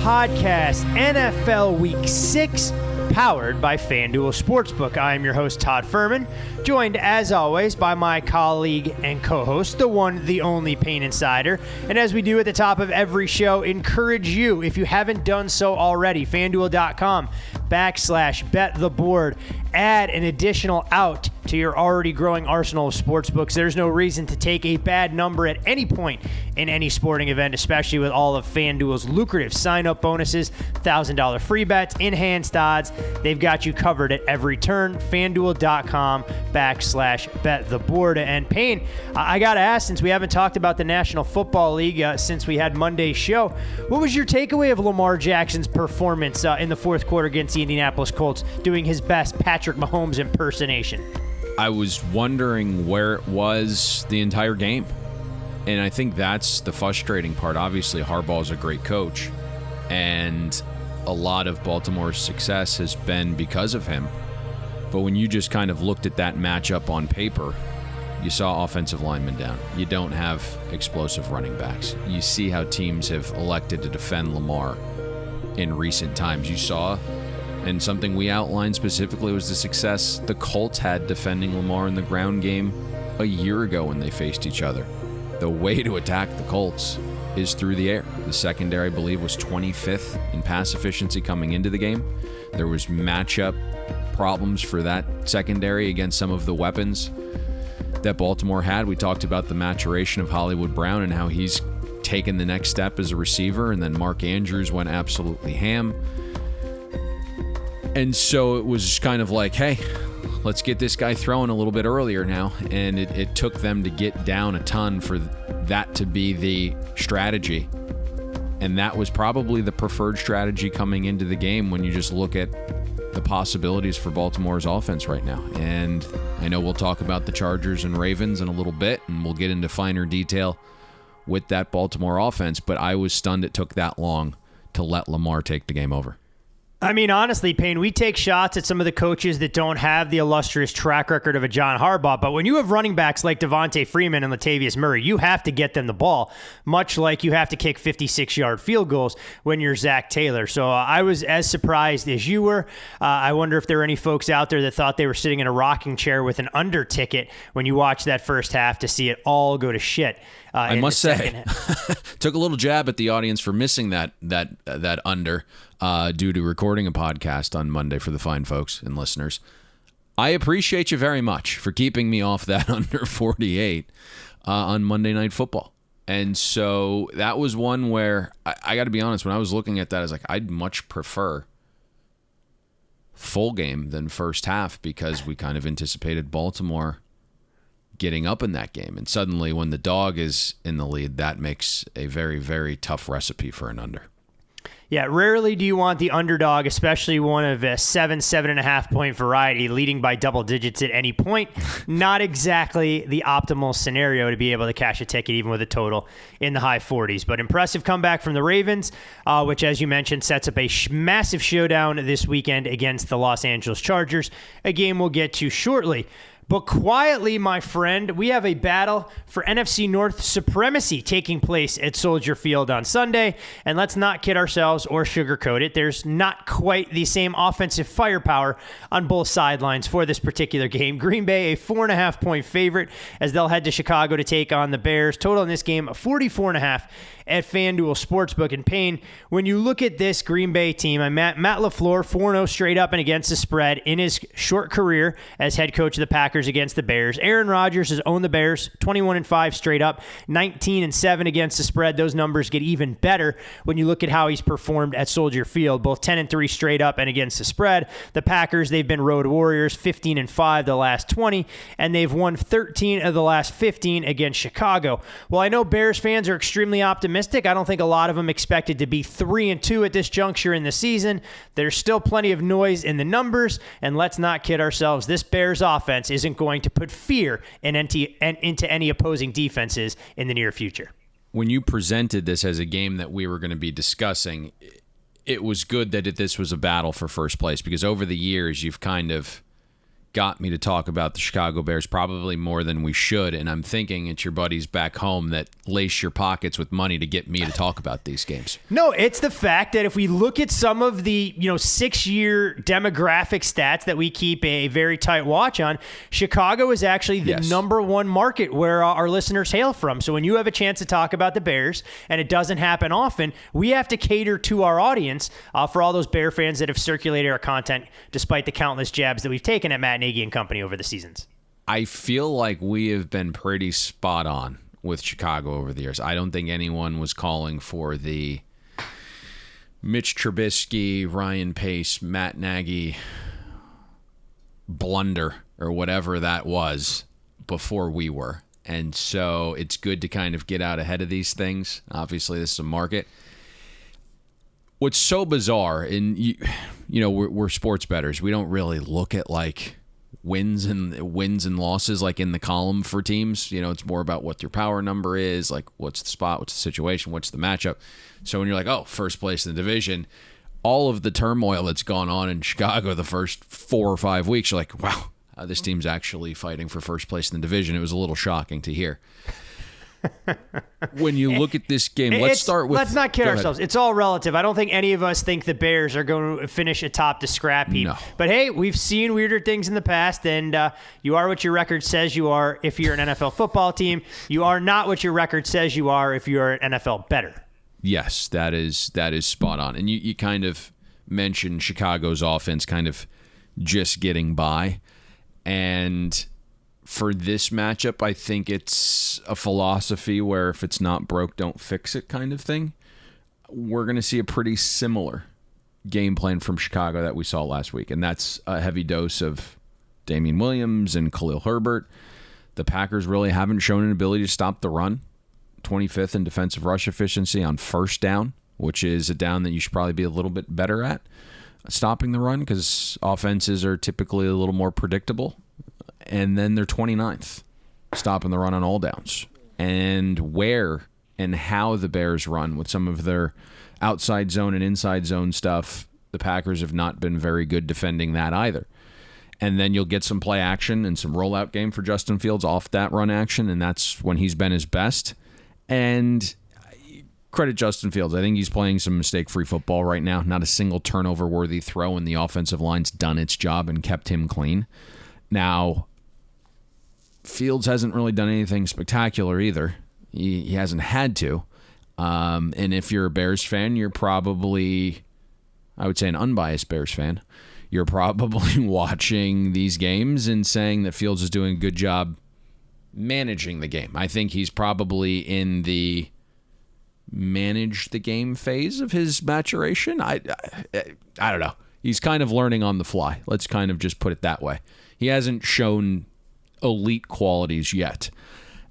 podcast, NFL Week 6, powered by FanDuel Sportsbook. I am your host, Todd Furman, joined as always by my colleague and co-host, the one, the only Payne Insider. And as we do at the top of every show, encourage you, if you haven't done so already, FanDuel.com/bet-the-board. Add an additional out to your already growing arsenal of sportsbooks. There's no reason to take a bad number at any point in any sporting event, especially with all of FanDuel's lucrative sign-up bonuses, $1,000 free bets, enhanced odds. They've got you covered at every turn. FanDuel.com/bet-the-board. And Payne, I got to ask, since we haven't talked about the National Football League since we had Monday's show, what was your takeaway of Lamar Jackson's performance in the fourth quarter against the Indianapolis Colts, doing his best Patrick Mahomes impersonation? I was wondering where it was the entire game. And I think that's the frustrating part. Obviously, Harbaugh's a great coach, and a lot of Baltimore's success has been because of him. But when you just kind of looked at that matchup on paper, you saw offensive linemen down. You don't have explosive running backs. You see how teams have elected to defend Lamar in recent times. You saw, and something we outlined specifically was the success the Colts had defending Lamar in the ground game a year ago when they faced each other. The way to attack the Colts is through the air. The secondary, I believe, was 25th in pass efficiency coming into the game. There was matchup problems for that secondary against some of the weapons that Baltimore had. We talked about the maturation of Hollywood Brown and how he's taken the next step as a receiver, and then Mark Andrews went absolutely ham. And so it was kind of like, hey, let's get this guy throwing a little bit earlier now. And it took them to get down a ton for that to be the strategy. And that was probably the preferred strategy coming into the game when you just look at the possibilities for Baltimore's offense right now. And I know we'll talk about the Chargers and Ravens in a little bit, and we'll get into finer detail with that Baltimore offense. But I was stunned it took that long to let Lamar take the game over. I mean, honestly, Payne, we take shots at some of the coaches that don't have the illustrious track record of a John Harbaugh, but when you have running backs like Devontae Freeman and Latavius Murray, you have to get them the ball, much like you have to kick 56-yard field goals when you're Zach Taylor. So I was as surprised as you were. I wonder if there were any folks out there that thought they were sitting in a rocking chair with an under ticket when you watch that first half to see it all go to shit. I must say, took a little jab at the audience for missing that under due to recording a podcast on Monday for the fine folks and listeners. I appreciate you very much for keeping me off that under 48 on Monday Night Football. And so that was one where I got to be honest, when I was looking at that, I was like, I'd much prefer full game than first half, because we kind of anticipated Baltimore getting up in that game. And suddenly when the dog is in the lead, that makes a very, very tough recipe for an under. Yeah, rarely do you want the underdog, especially one of a 7.5 point variety, leading by double digits at any point. Not exactly the optimal scenario to be able to cash a ticket, even with a total in the high 40s. But impressive comeback from the Ravens, which, as you mentioned, sets up a massive showdown this weekend against the Los Angeles Chargers, a game we'll get to shortly. But quietly, my friend, we have a battle for NFC North supremacy taking place at Soldier Field on Sunday. And let's not kid ourselves or sugarcoat it. There's not quite the same offensive firepower on both sidelines for this particular game. Green Bay, a 4.5 point favorite as they'll head to Chicago to take on the Bears. Total in this game, 44.5 at FanDuel Sportsbook. And Payne, when you look at this Green Bay team, Matt LaFleur, 4-0 straight up and against the spread in his short career as head coach of the Packers against the Bears. Aaron Rodgers has owned the Bears, 21-5 straight up, 19-7 against the spread. Those numbers get even better when you look at how he's performed at Soldier Field, both 10-3 straight up and against the spread. The Packers, they've been road warriors, 15-5 the last 20, and they've won 13 of the last 15 against Chicago. Well, I know Bears fans are extremely optimistic. I don't think a lot of them expected to be 3-2 at this juncture in the season. There's still plenty of noise in the numbers, and let's not kid ourselves. This Bears offense isn't going to put fear into any opposing defenses in the near future. When you presented this as a game that we were going to be discussing, it was good that this was a battle for first place, because over the years you've kind of got me to talk about the Chicago Bears probably more than we should, and I'm thinking it's your buddies back home that lace your pockets with money to get me to talk about these games. No, it's the fact that if we look at some of the 6-year demographic stats that we keep a very tight watch on, Chicago is actually the number one market where our listeners hail from. So when you have a chance to talk about the Bears, and it doesn't happen often, we have to cater to our audience for all those Bear fans that have circulated our content despite the countless jabs that we've taken at Matt Nagy and company over the seasons. I feel like we have been pretty spot on with Chicago over the years. I don't think anyone was calling for the Mitch Trubisky, Ryan Pace, Matt Nagy blunder or whatever that was before we were. And so it's good to kind of get out ahead of these things. Obviously, this is a market. What's so bizarre, and we're sports bettors. We don't really look at like wins and losses like in the column for teams. It's more about what your power number is, like what's the spot, what's the situation, what's the matchup. So when you're like, oh, first place in the division, all of the turmoil that's gone on in Chicago the first 4 or 5 weeks, you're like, wow, this team's actually fighting for first place in the division. It was a little shocking to hear. When you look at this game, let's not kid ourselves. It's all relative. I don't think any of us think the Bears are going to finish atop the scrap heap. No. But hey, we've seen weirder things in the past, and you are what your record says you are if you're an NFL football team. You are not what your record says you are if you're an NFL bettor. Yes, that is spot on. And you kind of mentioned Chicago's offense kind of just getting by. And for this matchup, I think it's a philosophy where if it's not broke, don't fix it kind of thing. We're going to see a pretty similar game plan from Chicago that we saw last week, and that's a heavy dose of Damian Williams and Khalil Herbert. The Packers really haven't shown an ability to stop the run. 25th in defensive rush efficiency on first down, which is a down that you should probably be a little bit better at stopping the run because offenses are typically a little more predictable. And then they're 29th, stopping the run on all downs. And where and how the Bears run with some of their outside zone and inside zone stuff, the Packers have not been very good defending that either. And then you'll get some play action and some rollout game for Justin Fields off that run action, and that's when he's been his best. And credit Justin Fields. I think he's playing some mistake-free football right now. Not a single turnover-worthy throw, and the offensive line's done its job and kept him clean. Now, Fields hasn't really done anything spectacular either. He hasn't had to. And if you're a Bears fan, you're probably, I would say an unbiased Bears fan, you're probably watching these games and saying that Fields is doing a good job managing the game. I think he's probably in the manage the game phase of his maturation. I don't know. He's kind of learning on the fly. Let's kind of just put it that way. He hasn't shown elite qualities yet.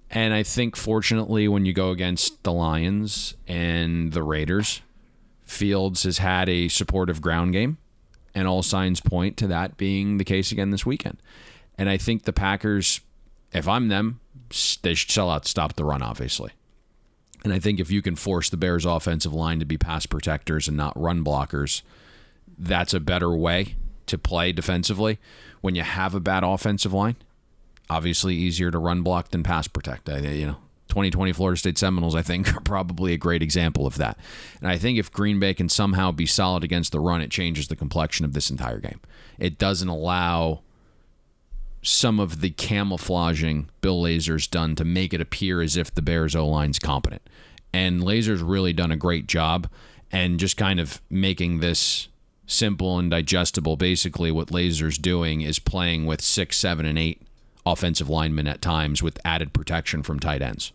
And I think, fortunately, when you go against the Lions and the Raiders, Fields has had a supportive ground game, and all signs point to that being the case again this weekend. And I think the Packers, if I'm them, they should sell out to stop the run, obviously. And I think if you can force the Bears' offensive line to be pass protectors and not run blockers, that's a better way to play defensively. When you have a bad offensive line, obviously easier to run block than pass protect. 2020 Florida State Seminoles, I think, are probably a great example of that. And I think if Green Bay can somehow be solid against the run, it changes the complexion of this entire game. It doesn't allow some of the camouflaging Bill Lazor's done to make it appear as if the Bears O-line's competent. And Lazor's really done a great job and just kind of making this simple and digestible. Basically, what Lazor's doing is playing with 6, 7, and 8 offensive linemen at times with added protection from tight ends.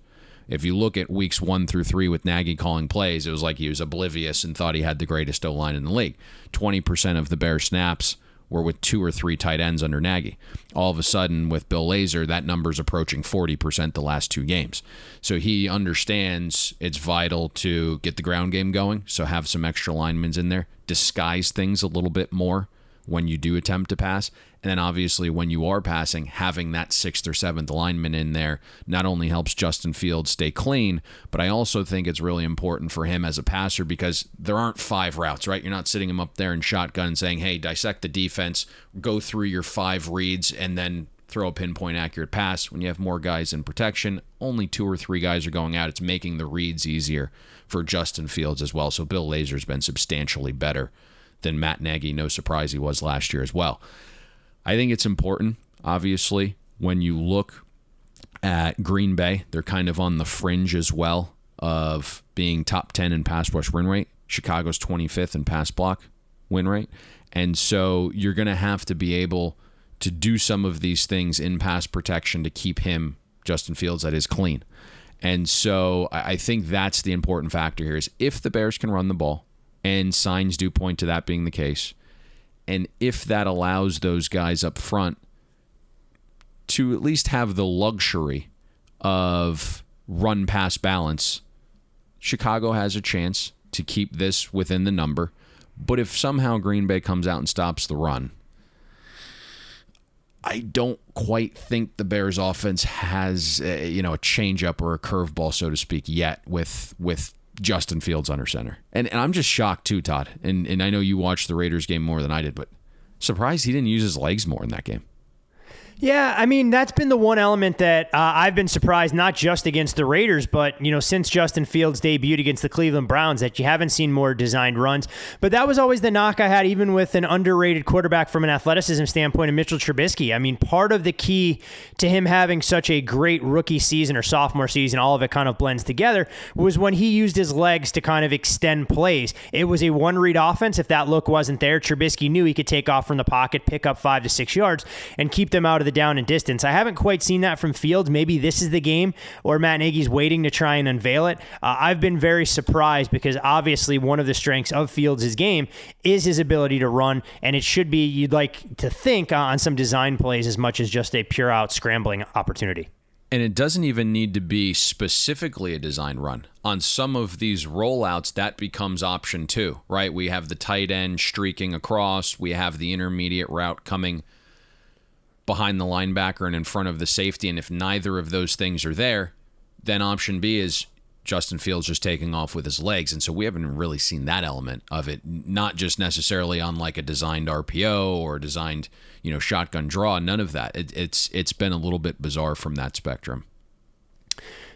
If you look at weeks 1 through 3 with Nagy calling plays, it was like he was oblivious and thought he had the greatest O-line in the league. 20% of the Bears snaps were with 2 or 3 tight ends under Nagy. All of a sudden, with Bill Lazor, that number's approaching 40% the last 2 games. So he understands it's vital to get the ground game going, so have some extra linemen in there, disguise things a little bit more when you do attempt to pass. And then obviously when you are passing, having that 6th or 7th lineman in there not only helps Justin Fields stay clean, but I also think it's really important for him as a passer because there aren't 5 routes, right? You're not sitting him up there in shotgun and saying, hey, dissect the defense, go through your 5 reads, and then throw a pinpoint accurate pass. When you have more guys in protection, only 2 or 3 guys are going out. It's making the reads easier for Justin Fields as well. So Bill Lazor's been substantially better than Matt Nagy. No surprise he was last year as well. I think it's important, obviously, when you look at Green Bay, they're kind of on the fringe as well of being top 10 in pass rush win rate. Chicago's 25th in pass block win rate. And so you're going to have to be able to do some of these things in pass protection to keep him, Justin Fields, that is clean. And so I think that's the important factor here is if the Bears can run the ball, and signs do point to that being the case, and if that allows those guys up front to at least have the luxury of run-pass balance, Chicago has a chance to keep this within the number. But if somehow Green Bay comes out and stops the run, I don't quite think the Bears offense has a changeup or a curveball, so to speak, yet with Justin Fields under center. And I'm just shocked too, Todd. And I know you watched the Raiders game more than I did, but surprised he didn't use his legs more in that game. Yeah, I mean, that's been the one element that I've been surprised, not just against the Raiders, but, since Justin Fields debuted against the Cleveland Browns, that you haven't seen more designed runs. But that was always the knock I had, even with an underrated quarterback from an athleticism standpoint of Mitchell Trubisky. I mean, part of the key to him having such a great rookie season or sophomore season, all of it kind of blends together, was when he used his legs to kind of extend plays. It was a one-read offense. If that look wasn't there, Trubisky knew he could take off from the pocket, pick up 5 to 6 yards, and keep them out of the down and distance. I haven't quite seen that from Fields. Maybe this is the game, or Matt Nagy's waiting to try and unveil it. I've been very surprised because obviously one of the strengths of Fields' game is his ability to run, and it should be, you'd like to think, on some design plays as much as just a pure out scrambling opportunity. And it doesn't even need to be specifically a design run. On some of these rollouts, that becomes option 2, right? We have the tight end streaking across. We have the intermediate route coming behind the linebacker and in front of the safety. And if neither of those things are there, then option B is Justin Fields just taking off with his legs. And so we haven't really seen that element of it, not just necessarily on like a designed RPO or a designed, shotgun draw. None of that. It's been a little bit bizarre from that spectrum.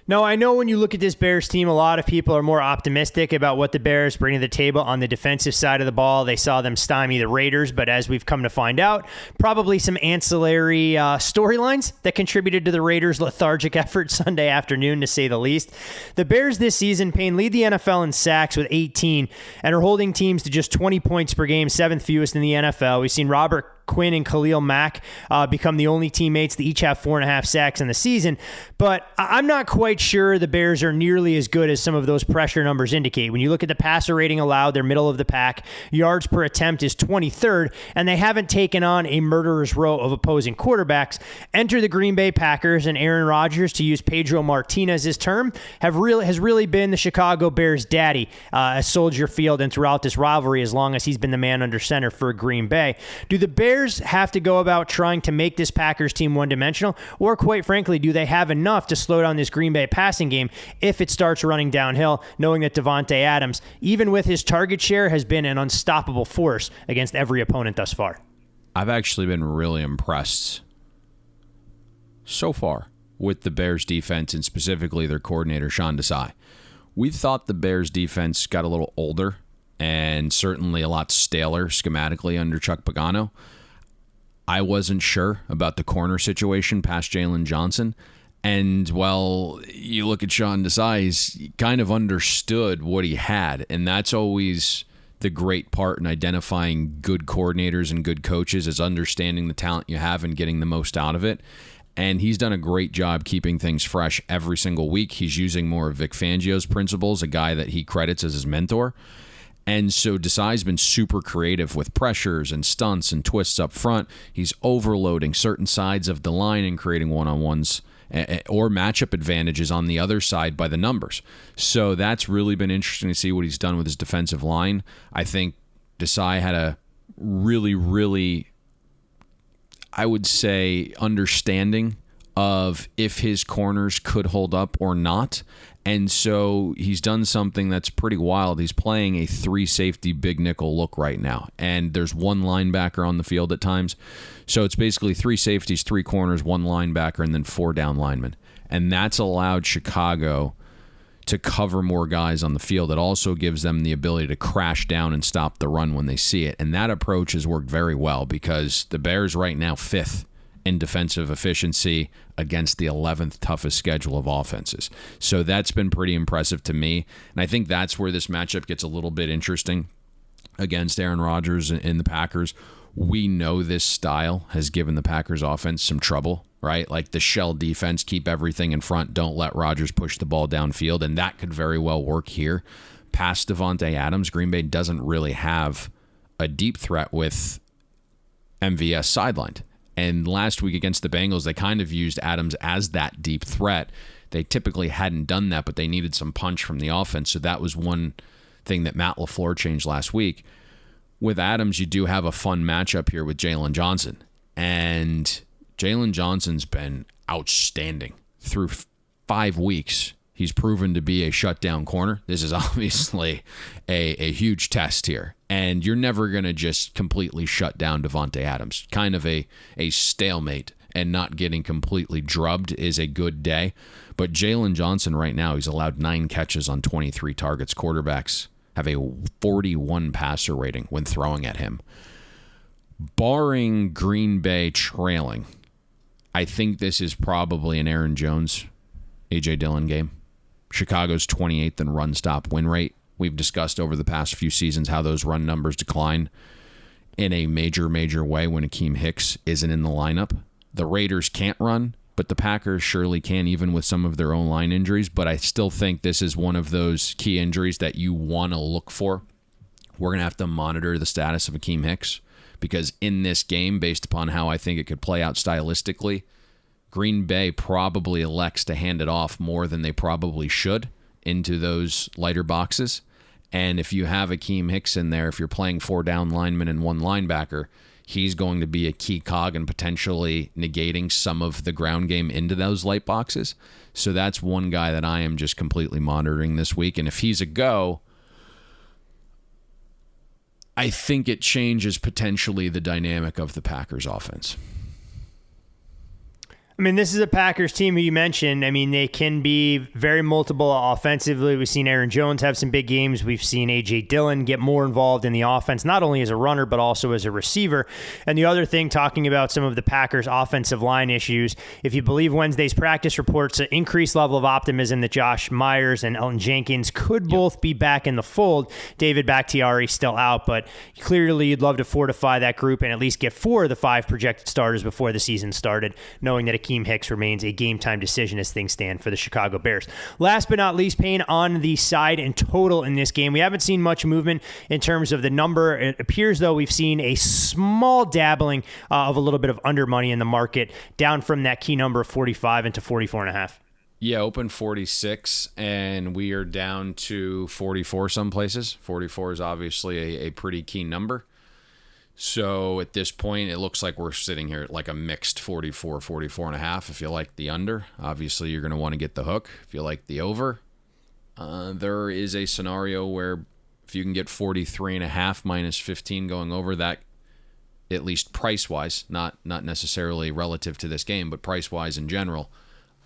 No, I know when you look at this Bears team, a lot of people are more optimistic about what the Bears bring to the table on the defensive side of the ball. They saw them stymie the Raiders, but as we've come to find out, probably some ancillary storylines that contributed to the Raiders' lethargic effort Sunday afternoon, to say the least. The Bears this season, Payne, lead the NFL in sacks with 18 and are holding teams to just 20 points per game, 7th fewest in the NFL. We've seen Robert Quinn and Khalil Mack become the only teammates to each have 4.5 sacks in the season. But I'm not quite sure the Bears are nearly as good as some of those pressure numbers indicate. When you look at the passer rating allowed, they're middle of the pack. Yards per attempt is 23rd, and they haven't taken on a murderer's row of opposing quarterbacks. Enter the Green Bay Packers, and Aaron Rodgers, to use Pedro Martinez's term, has really been the Chicago Bears' daddy at Soldier Field and throughout this rivalry, as long as he's been the man under center for Green Bay. Do the Bears have to go about trying to make this Packers team one-dimensional, or quite frankly, do they have enough to slow down this Green Bay passing game if it starts running downhill, knowing that Davante Adams, even with his target share, has been an unstoppable force against every opponent thus far? I've actually been really impressed so far with the Bears defense and specifically their coordinator, Sean Desai. We thought the Bears defense got a little older and certainly a lot staler schematically under Chuck Pagano. I wasn't sure about the corner situation past Jalen Johnson. And, well, you look at Sean Desai, he's kind of understood what he had. And that's always the great part in identifying good coordinators and good coaches, is understanding the talent you have and getting the most out of it. And he's done a great job keeping things fresh every single week. He's using more of Vic Fangio's principles, a guy that he credits as his mentor. And so Desai's been super creative with pressures and stunts and twists up front. He's overloading certain sides of the line and creating one-on-ones or matchup advantages on the other side by the numbers. So that's really been interesting to see what he's done with his defensive line. I think Desai had a really, really, I would say, understanding of if his corners could hold up or not. And so he's done something that's pretty wild. He's playing a 3-safety big nickel look right now. And there's one linebacker on the field at times. So it's basically 3 safeties, 3 corners, 1 linebacker, and then 4 down linemen. And that's allowed Chicago to cover more guys on the field. It also gives them the ability to crash down and stop the run when they see it. And that approach has worked very well because the Bears right now 5th in defensive efficiency against the 11th toughest schedule of offenses. So that's been pretty impressive to me. And I think that's where this matchup gets a little bit interesting against Aaron Rodgers and the Packers. We know this style has given the Packers offense some trouble, right? Like the shell defense, keep everything in front, don't let Rodgers push the ball downfield, and that could very well work here. Past Devontae Adams, Green Bay doesn't really have a deep threat with MVS sidelined. And last week against the Bengals, they kind of used Adams as that deep threat. They typically hadn't done that, but they needed some punch from the offense. So that was one thing that Matt LaFleur changed last week. With Adams, you do have a fun matchup here with Jalen Johnson. And Jalen Johnson's been outstanding through 5 weeks. He's proven to be a shutdown corner. This is obviously a huge test here. And you're never going to just completely shut down Devontae Adams. Kind of a stalemate and not getting completely drubbed is a good day. But Jalen Johnson right now, he's allowed 9 catches on 23 targets. Quarterbacks have a 41 passer rating when throwing at him. Barring Green Bay trailing, I think this is probably an Aaron Jones, A.J. Dillon game. Chicago's 28th in run-stop win rate. We've discussed over the past few seasons how those run numbers decline in a major, major way when Akeem Hicks isn't in the lineup. The Raiders can't run, but the Packers surely can, even with some of their own line injuries. But I still think this is one of those key injuries that you want to look for. We're going to have to monitor the status of Akeem Hicks because in this game, based upon how I think it could play out stylistically, Green Bay probably elects to hand it off more than they probably should into those lighter boxes. And if you have Akeem Hicks in there, if you're playing 4 down linemen and 1 linebacker, he's going to be a key cog and potentially negating some of the ground game into those light boxes. So that's one guy that I am just completely monitoring this week. And if he's a go, I think it changes potentially the dynamic of the Packers offense. I mean, this is a Packers team who you mentioned. I mean, they can be very multiple offensively. We've seen Aaron Jones have some big games. We've seen A.J. Dillon get more involved in the offense, not only as a runner, but also as a receiver. And the other thing, talking about some of the Packers' offensive line issues, if you believe Wednesday's practice reports, an increased level of optimism that Josh Myers and Elton Jenkins could both be back in the fold. David Bakhtiari still out, but clearly you'd love to fortify that group and at least get 4 of the 5 projected starters before the season started, knowing that Akeem Hicks remains a game-time decision as things stand for the Chicago Bears. Last but not least, Payne, on the side and total in this game, we haven't seen much movement in terms of the number. It appears, though, we've seen a small dabbling of a little bit of under money in the market, down from that key number of 45 into 44.5. Yeah, open 46, and we are down to 44 some places. 44 is obviously a pretty key number. So at this point, it looks like we're sitting here at like a mixed 44, 44.5. If you like the under, obviously you're going to want to get the hook. If you like the over, there is a scenario where if you can get 43.5 minus 15 going over, that, at least price-wise, not necessarily relative to this game, but price-wise in general,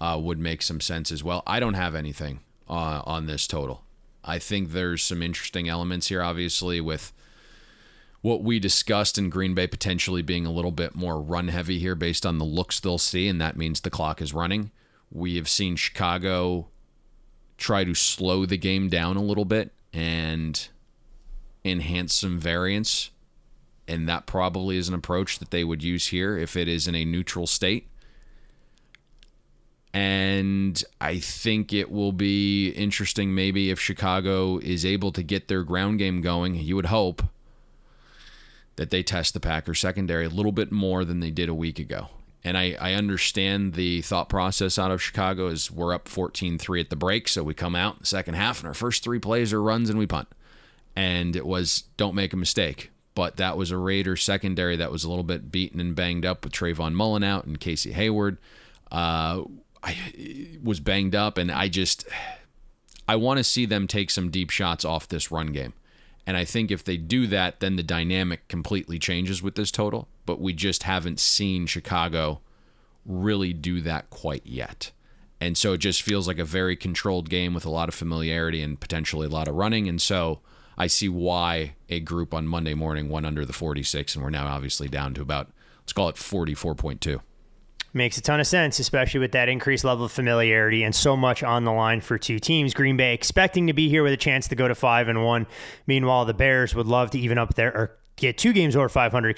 would make some sense as well. I don't have anything on this total. I think there's some interesting elements here, obviously, with what we discussed in Green Bay potentially being a little bit more run-heavy here based on the looks they'll see, and that means the clock is running. We have seen Chicago try to slow the game down a little bit and enhance some variance, and that probably is an approach that they would use here if it is in a neutral state. And I think it will be interesting maybe if Chicago is able to get their ground game going. You would hope that they test the Packers secondary a little bit more than they did a week ago. And I understand the thought process out of Chicago is we're up 14-3 at the break, so we come out in the second half, and our first 3 plays are runs and we punt. And it was don't make a mistake. but that was a Raiders secondary that was a little bit beaten and banged up with Trayvon Mullen out, and Casey Hayward was banged up, and I want to see them take some deep shots off this run game. And I think if they do that, then the dynamic completely changes with this total. But we just haven't seen Chicago really do that quite yet. And so it just feels like a very controlled game with a lot of familiarity and potentially a lot of running. And so I see why a group on Monday morning went under the 46, and we're now obviously down to about, let's call it 44.2. Makes a ton of sense, especially with that increased level of familiarity and so much on the line for two teams. Green Bay expecting to be here with a chance to go to 5-1. Meanwhile, the Bears would love to even up there, or get 2 games over 500,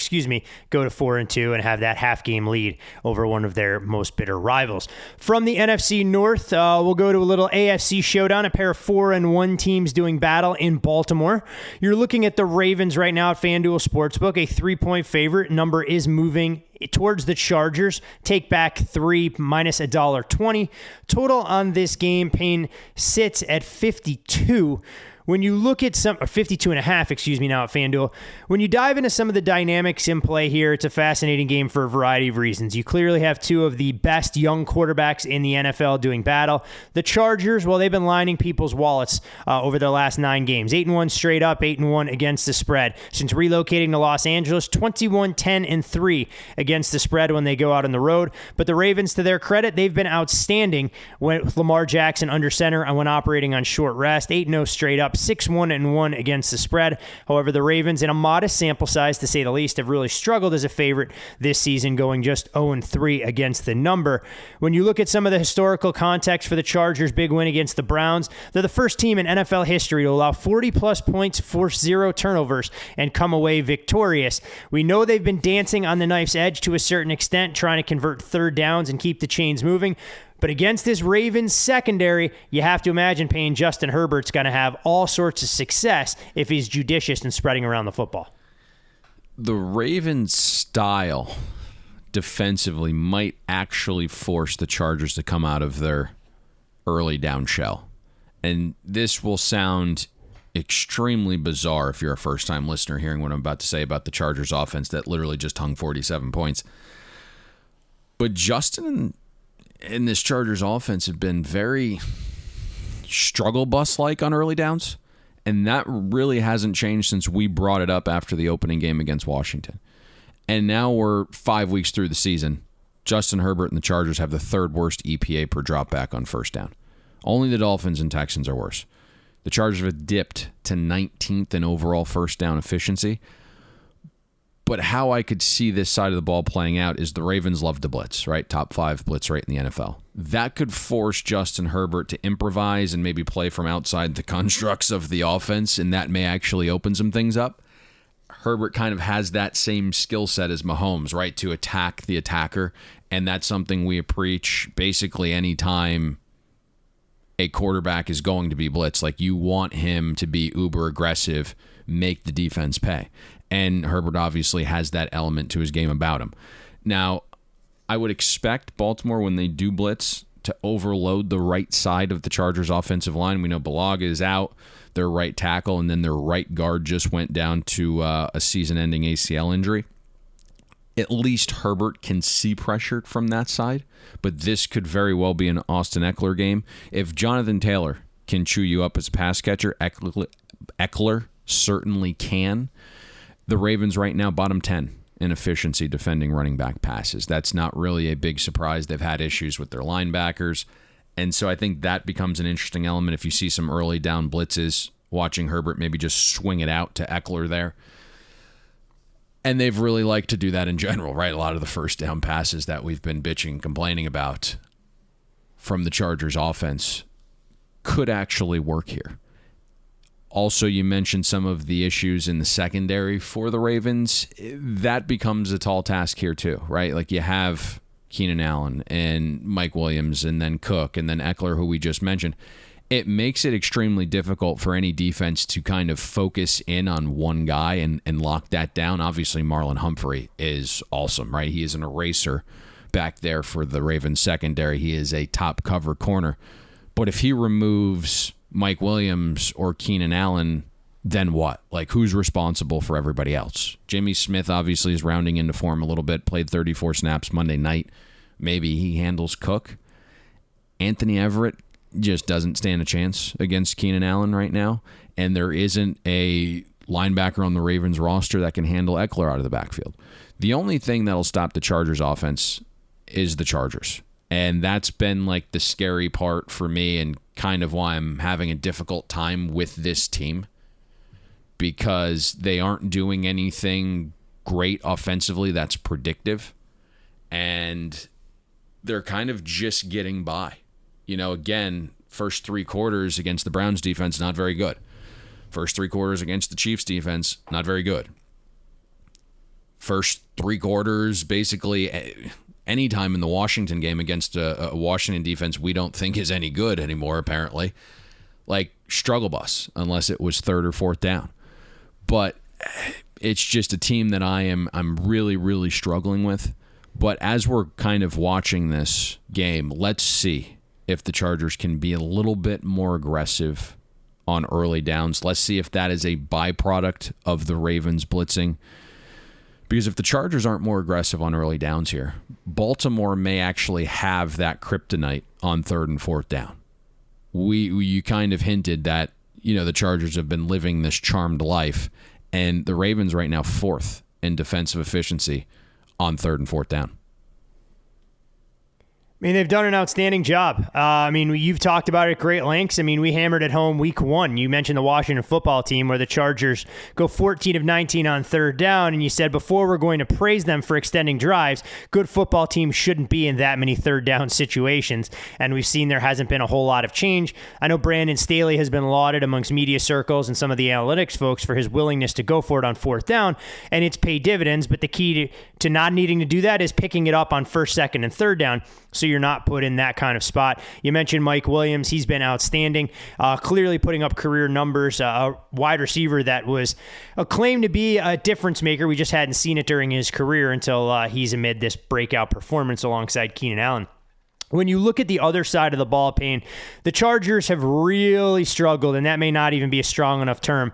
go to 4-2 and have that half-game lead over one of their most bitter rivals. From the NFC North, we'll go to a little AFC showdown, a pair of 4-1 teams doing battle in Baltimore. You're looking at the Ravens right now at FanDuel Sportsbook, a 3-point favorite. Number is moving towards the Chargers. Take back 3 minus $1.20. Total on this game, Payne, sits at 52. When you look at 52.5, now at FanDuel. When you dive into some of the dynamics in play here, it's a fascinating game for a variety of reasons. You clearly have 2 of the best young quarterbacks in the NFL doing battle. The Chargers, well, they've been lining people's wallets over their last 9 games. 8-1 straight up, 8-1 against the spread. Since relocating to Los Angeles, 21-10-3 against the spread when they go out on the road. But the Ravens, to their credit, they've been outstanding with Lamar Jackson under center and when operating on short rest. 8-0 straight up. 6-1-1 against the spread. However, the Ravens, in a modest sample size to say the least, have really struggled as a favorite this season, going just 0-3 against the number. When you look at some of the historical context for the Chargers' big win against the Browns, they're the first team in NFL history to allow 40-plus points, force 0 turnovers, and come away victorious. We know they've been dancing on the knife's edge to a certain extent, trying to convert third downs and keep the chains moving. But against this Ravens secondary, you have to imagine, Payne, Justin Herbert's going to have all sorts of success if he's judicious in spreading around the football. The Ravens' style defensively might actually force the Chargers to come out of their early down shell. And this will sound extremely bizarre if you're a first-time listener hearing what I'm about to say about the Chargers offense that literally just hung 47 points. But Justin and this Chargers offense have been very struggle bus-like on early downs, and that really hasn't changed since we brought it up after the opening game against Washington. And now we're 5 weeks through the season. Justin Herbert and the Chargers have the 3rd worst EPA per dropback on first down. Only the Dolphins and Texans are worse. The Chargers have dipped to 19th in overall first down efficiency. But how I could see this side of the ball playing out is the Ravens love to blitz, right? Top 5 blitz rate in the NFL. That could force Justin Herbert to improvise and maybe play from outside the constructs of the offense, and that may actually open some things up. Herbert kind of has that same skill set as Mahomes, right? To attack the attacker, and that's something we preach basically anytime a quarterback is going to be blitzed. Like, you want him to be uber aggressive, make the defense pay. And Herbert obviously has that element to his game about him. Now, I would expect Baltimore, when they do blitz, to overload the right side of the Chargers' offensive line. We know Bulaga is out, their right tackle, and then their right guard just went down to a season-ending ACL injury. At least Herbert can see pressure from that side, but this could very well be an Austin Eckler game. If Jonathan Taylor can chew you up as a pass catcher, Eckler certainly can. The Ravens right now bottom 10 in efficiency defending running back passes. That's not really a big surprise. They've had issues with their linebackers. And so I think that becomes an interesting element if you see some early down blitzes, watching Herbert maybe just swing it out to Eckler there. And they've really liked to do that in general, right? A lot of the first down passes that we've been bitching and complaining about from the Chargers offense could actually work here. Also, you mentioned some of the issues in the secondary for the Ravens. That becomes a tall task here too, right? Like, you have Keenan Allen and Mike Williams and then Cook and then Eckler, who we just mentioned. It makes it extremely difficult for any defense to kind of focus in on one guy and lock that down. Obviously, Marlon Humphrey is awesome, right? He is an eraser back there for the Ravens secondary. He is a top cover corner. But if he removes Mike Williams or Keenan Allen then what? Like, who's responsible for everybody else? Jimmy Smith obviously is rounding into form a little bit, played 34 snaps Monday night. Maybe he handles Cook. Anthony Everett just doesn't stand a chance against Keenan Allen right now, and there isn't a linebacker on the Ravens roster that can handle Eckler out of the backfield. The only thing that'll stop the Chargers offense is the Chargers, and that's been like the scary part for me and kind of why I'm having a difficult time with this team, because they aren't doing anything great offensively that's predictive, and they're kind of just getting by. You know, again, first 3 quarters against the Browns defense, not very good. First 3 quarters against the Chiefs defense, not very good. First 3 quarters, basically any time in the Washington game against a Washington defense we don't think is any good anymore, apparently. Like, struggle bus, unless it was 3rd or 4th down. But it's just a team that I'm really, really struggling with. But as we're kind of watching this game, let's see if the Chargers can be a little bit more aggressive on early downs. Let's see if that is a byproduct of the Ravens blitzing. Because if the Chargers aren't more aggressive on early downs here, Baltimore may actually have that kryptonite on 3rd and 4th down. You kind of hinted that, you know, the Chargers have been living this charmed life, and the Ravens right now 4th in defensive efficiency on 3rd and 4th down. I mean, they've done an outstanding job. You've talked about it at great lengths. I mean, we hammered it home week 1. You mentioned the Washington football team where the Chargers go 14 of 19 on 3rd down, and you said before we're going to praise them for extending drives, good football teams shouldn't be in that many 3rd down situations, and we've seen there hasn't been a whole lot of change. I know Brandon Staley has been lauded amongst media circles and some of the analytics folks for his willingness to go for it on 4th down, and it's paid dividends, but the key to not needing to do that is picking it up on 1st, 2nd, and 3rd down, so you're not put in that kind of spot. You mentioned Mike Williams. He's been outstanding, clearly putting up career numbers, a wide receiver that was acclaimed to be a difference maker. We just hadn't seen it during his career until he's amid this breakout performance alongside Keenan Allen. When you look at the other side of the ball, Payne, the Chargers have really struggled, and that may not even be a strong enough term,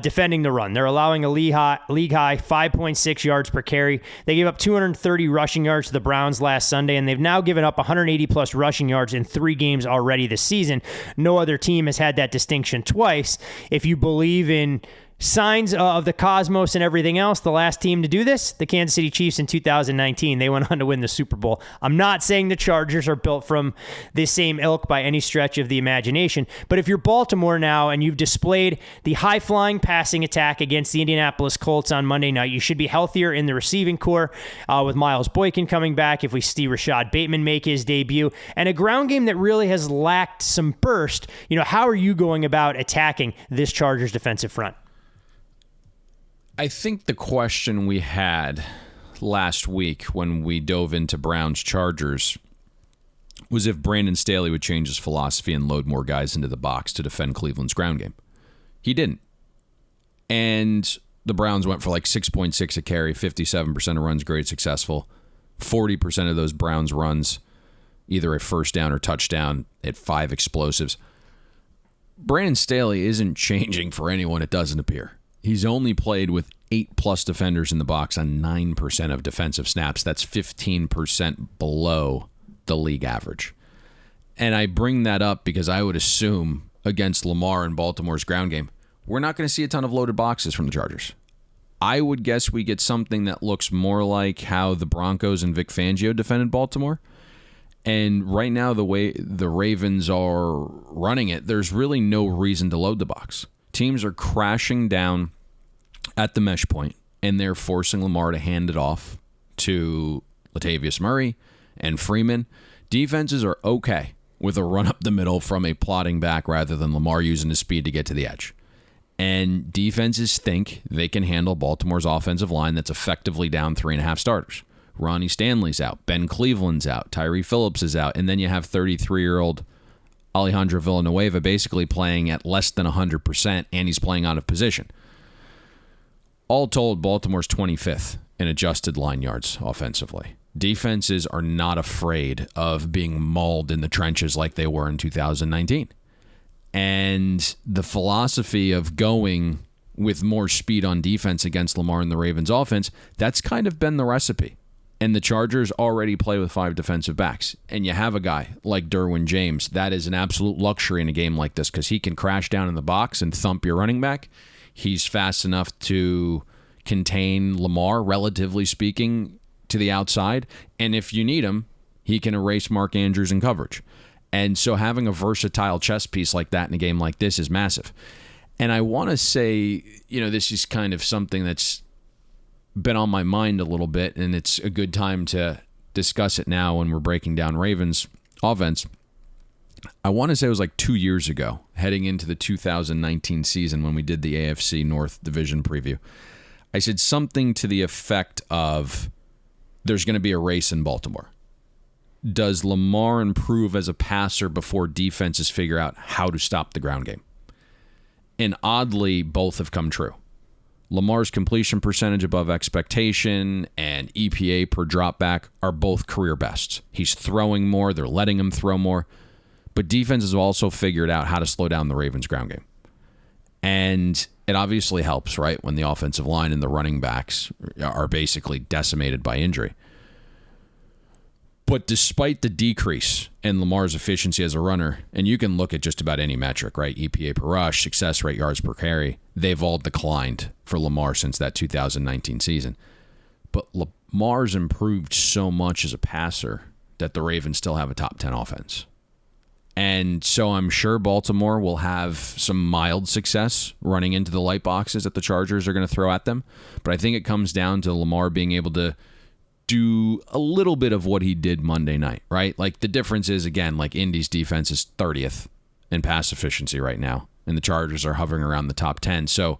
defending the run. They're allowing a league high 5.6 yards per carry. They gave up 230 rushing yards to the Browns last Sunday, and they've now given up 180-plus rushing yards in 3 games already this season. No other team has had that distinction twice. If you believe in signs of the cosmos and everything else, the last team to do this, the Kansas City Chiefs in 2019, they went on to win the Super Bowl. I'm not saying the Chargers are built from this same ilk by any stretch of the imagination, but if you're Baltimore now and you've displayed the high-flying passing attack against the Indianapolis Colts on Monday night, you should be healthier in the receiving core with Miles Boykin coming back, if we see Rashad Bateman make his debut, and a ground game that really has lacked some burst. You know, how are you going about attacking this Chargers defensive front? I think the question we had last week when we dove into Browns-Chargers was if Brandon Staley would change his philosophy and load more guys into the box to defend Cleveland's ground game. He didn't. And the Browns went for like 6.6 a carry, 57% of runs grade successful, 40% of those Browns runs either a 1st down or touchdown at 5 explosives. Brandon Staley isn't changing for anyone, it doesn't appear. He's only played with 8+ defenders in the box on 9% of defensive snaps. That's 15% below the league average. And I bring that up because I would assume against Lamar and Baltimore's ground game, we're not going to see a ton of loaded boxes from the Chargers. I would guess we get something that looks more like how the Broncos and Vic Fangio defended Baltimore. And right now, the way the Ravens are running it, there's really no reason to load the box. Teams are crashing down at the mesh point, and they're forcing Lamar to hand it off to Latavius Murray and Freeman. Defenses are okay with a run up the middle from a plotting back rather than Lamar using his speed to get to the edge. And defenses think they can handle Baltimore's offensive line that's effectively down 3.5 starters. Ronnie Stanley's out. Ben Cleveland's out. Tyree Phillips is out. And then you have 33-year-old Alejandro Villanueva basically playing at less than 100%, and he's playing out of position. All told, Baltimore's 25th in adjusted line yards offensively. Defenses are not afraid of being mauled in the trenches like they were in 2019. And the philosophy of going with more speed on defense against Lamar and the Ravens offense. That's kind of been the recipe. And the Chargers already play with 5 defensive backs. And you have a guy like Derwin James. That is an absolute luxury in a game like this because he can crash down in the box and thump your running back. He's fast enough to contain Lamar, relatively speaking, to the outside. And if you need him, he can erase Mark Andrews in coverage. And so having a versatile chess piece like that in a game like this is massive. And I want to say, this is kind of something that's been on my mind a little bit, and it's a good time to discuss it now when we're breaking down Ravens offense. I want to say it was like 2 years ago, heading into the 2019 season when we did the AFC North division preview. I said something to the effect of, there's going to be a race in Baltimore. Does Lamar improve as a passer before defenses figure out how to stop the ground game? And oddly, both have come true. Lamar's completion percentage above expectation and EPA per dropback are both career bests. He's throwing more. They're letting him throw more. But defenses have also figured out how to slow down the Ravens' ground game. And it obviously helps, right, when the offensive line and the running backs are basically decimated by injury. But despite the decrease in Lamar's efficiency as a runner, and you can look at just about any metric, right? EPA per rush, success rate, yards per carry, they've all declined for Lamar since that 2019 season. But Lamar's improved so much as a passer that the Ravens still have a top 10 offense. And so I'm sure Baltimore will have some mild success running into the light boxes that the Chargers are going to throw at them. But I think it comes down to Lamar being able to do a little bit of what he did Monday night, right? Like the difference is, again, like Indy's defense is 30th in pass efficiency right now, and the Chargers are hovering around the top 10. So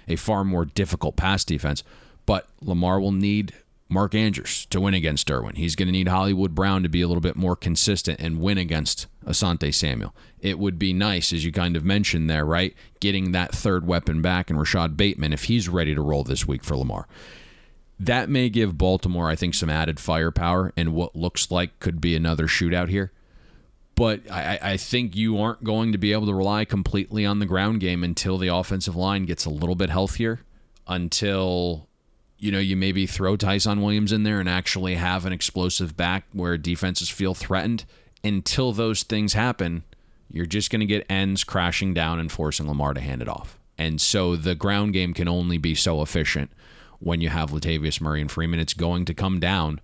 a far more difficult pass defense. But Lamar will need Mark Andrews to win against Derwin. He's going to need Hollywood Brown to be a little bit more consistent and win against Asante Samuel. It would be nice, as you kind of mentioned there, right? Getting that third weapon back in Rashad Bateman if he's ready to roll this week for Lamar. That may give Baltimore, I think, some added firepower and what looks like could be another shootout here. But I think you aren't going to be able to rely completely on the ground game until the offensive line gets a little bit healthier, until you maybe throw Tyson Williams in there and actually have an explosive back where defenses feel threatened. Until those things happen, you're just going to get ends crashing down and forcing Lamar to hand it off. And so the ground game can only be so efficient when you have Latavius Murray and Freeman. It's going to come down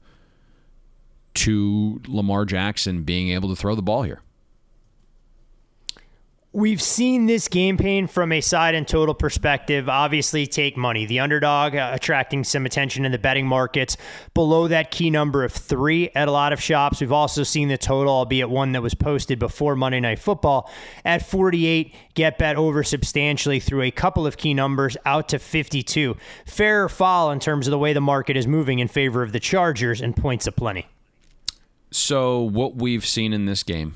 to Lamar Jackson being able to throw the ball here. We've seen this game, Payne, from a side and total perspective, obviously take money. The underdog attracting some attention in the betting markets below that key number of 3 at a lot of shops. We've also seen the total, albeit one that was posted before Monday Night Football, at 48, get bet over substantially through a couple of key numbers out to 52. Fair or foul in terms of the way the market is moving in favor of the Chargers and points aplenty. So what we've seen in this game,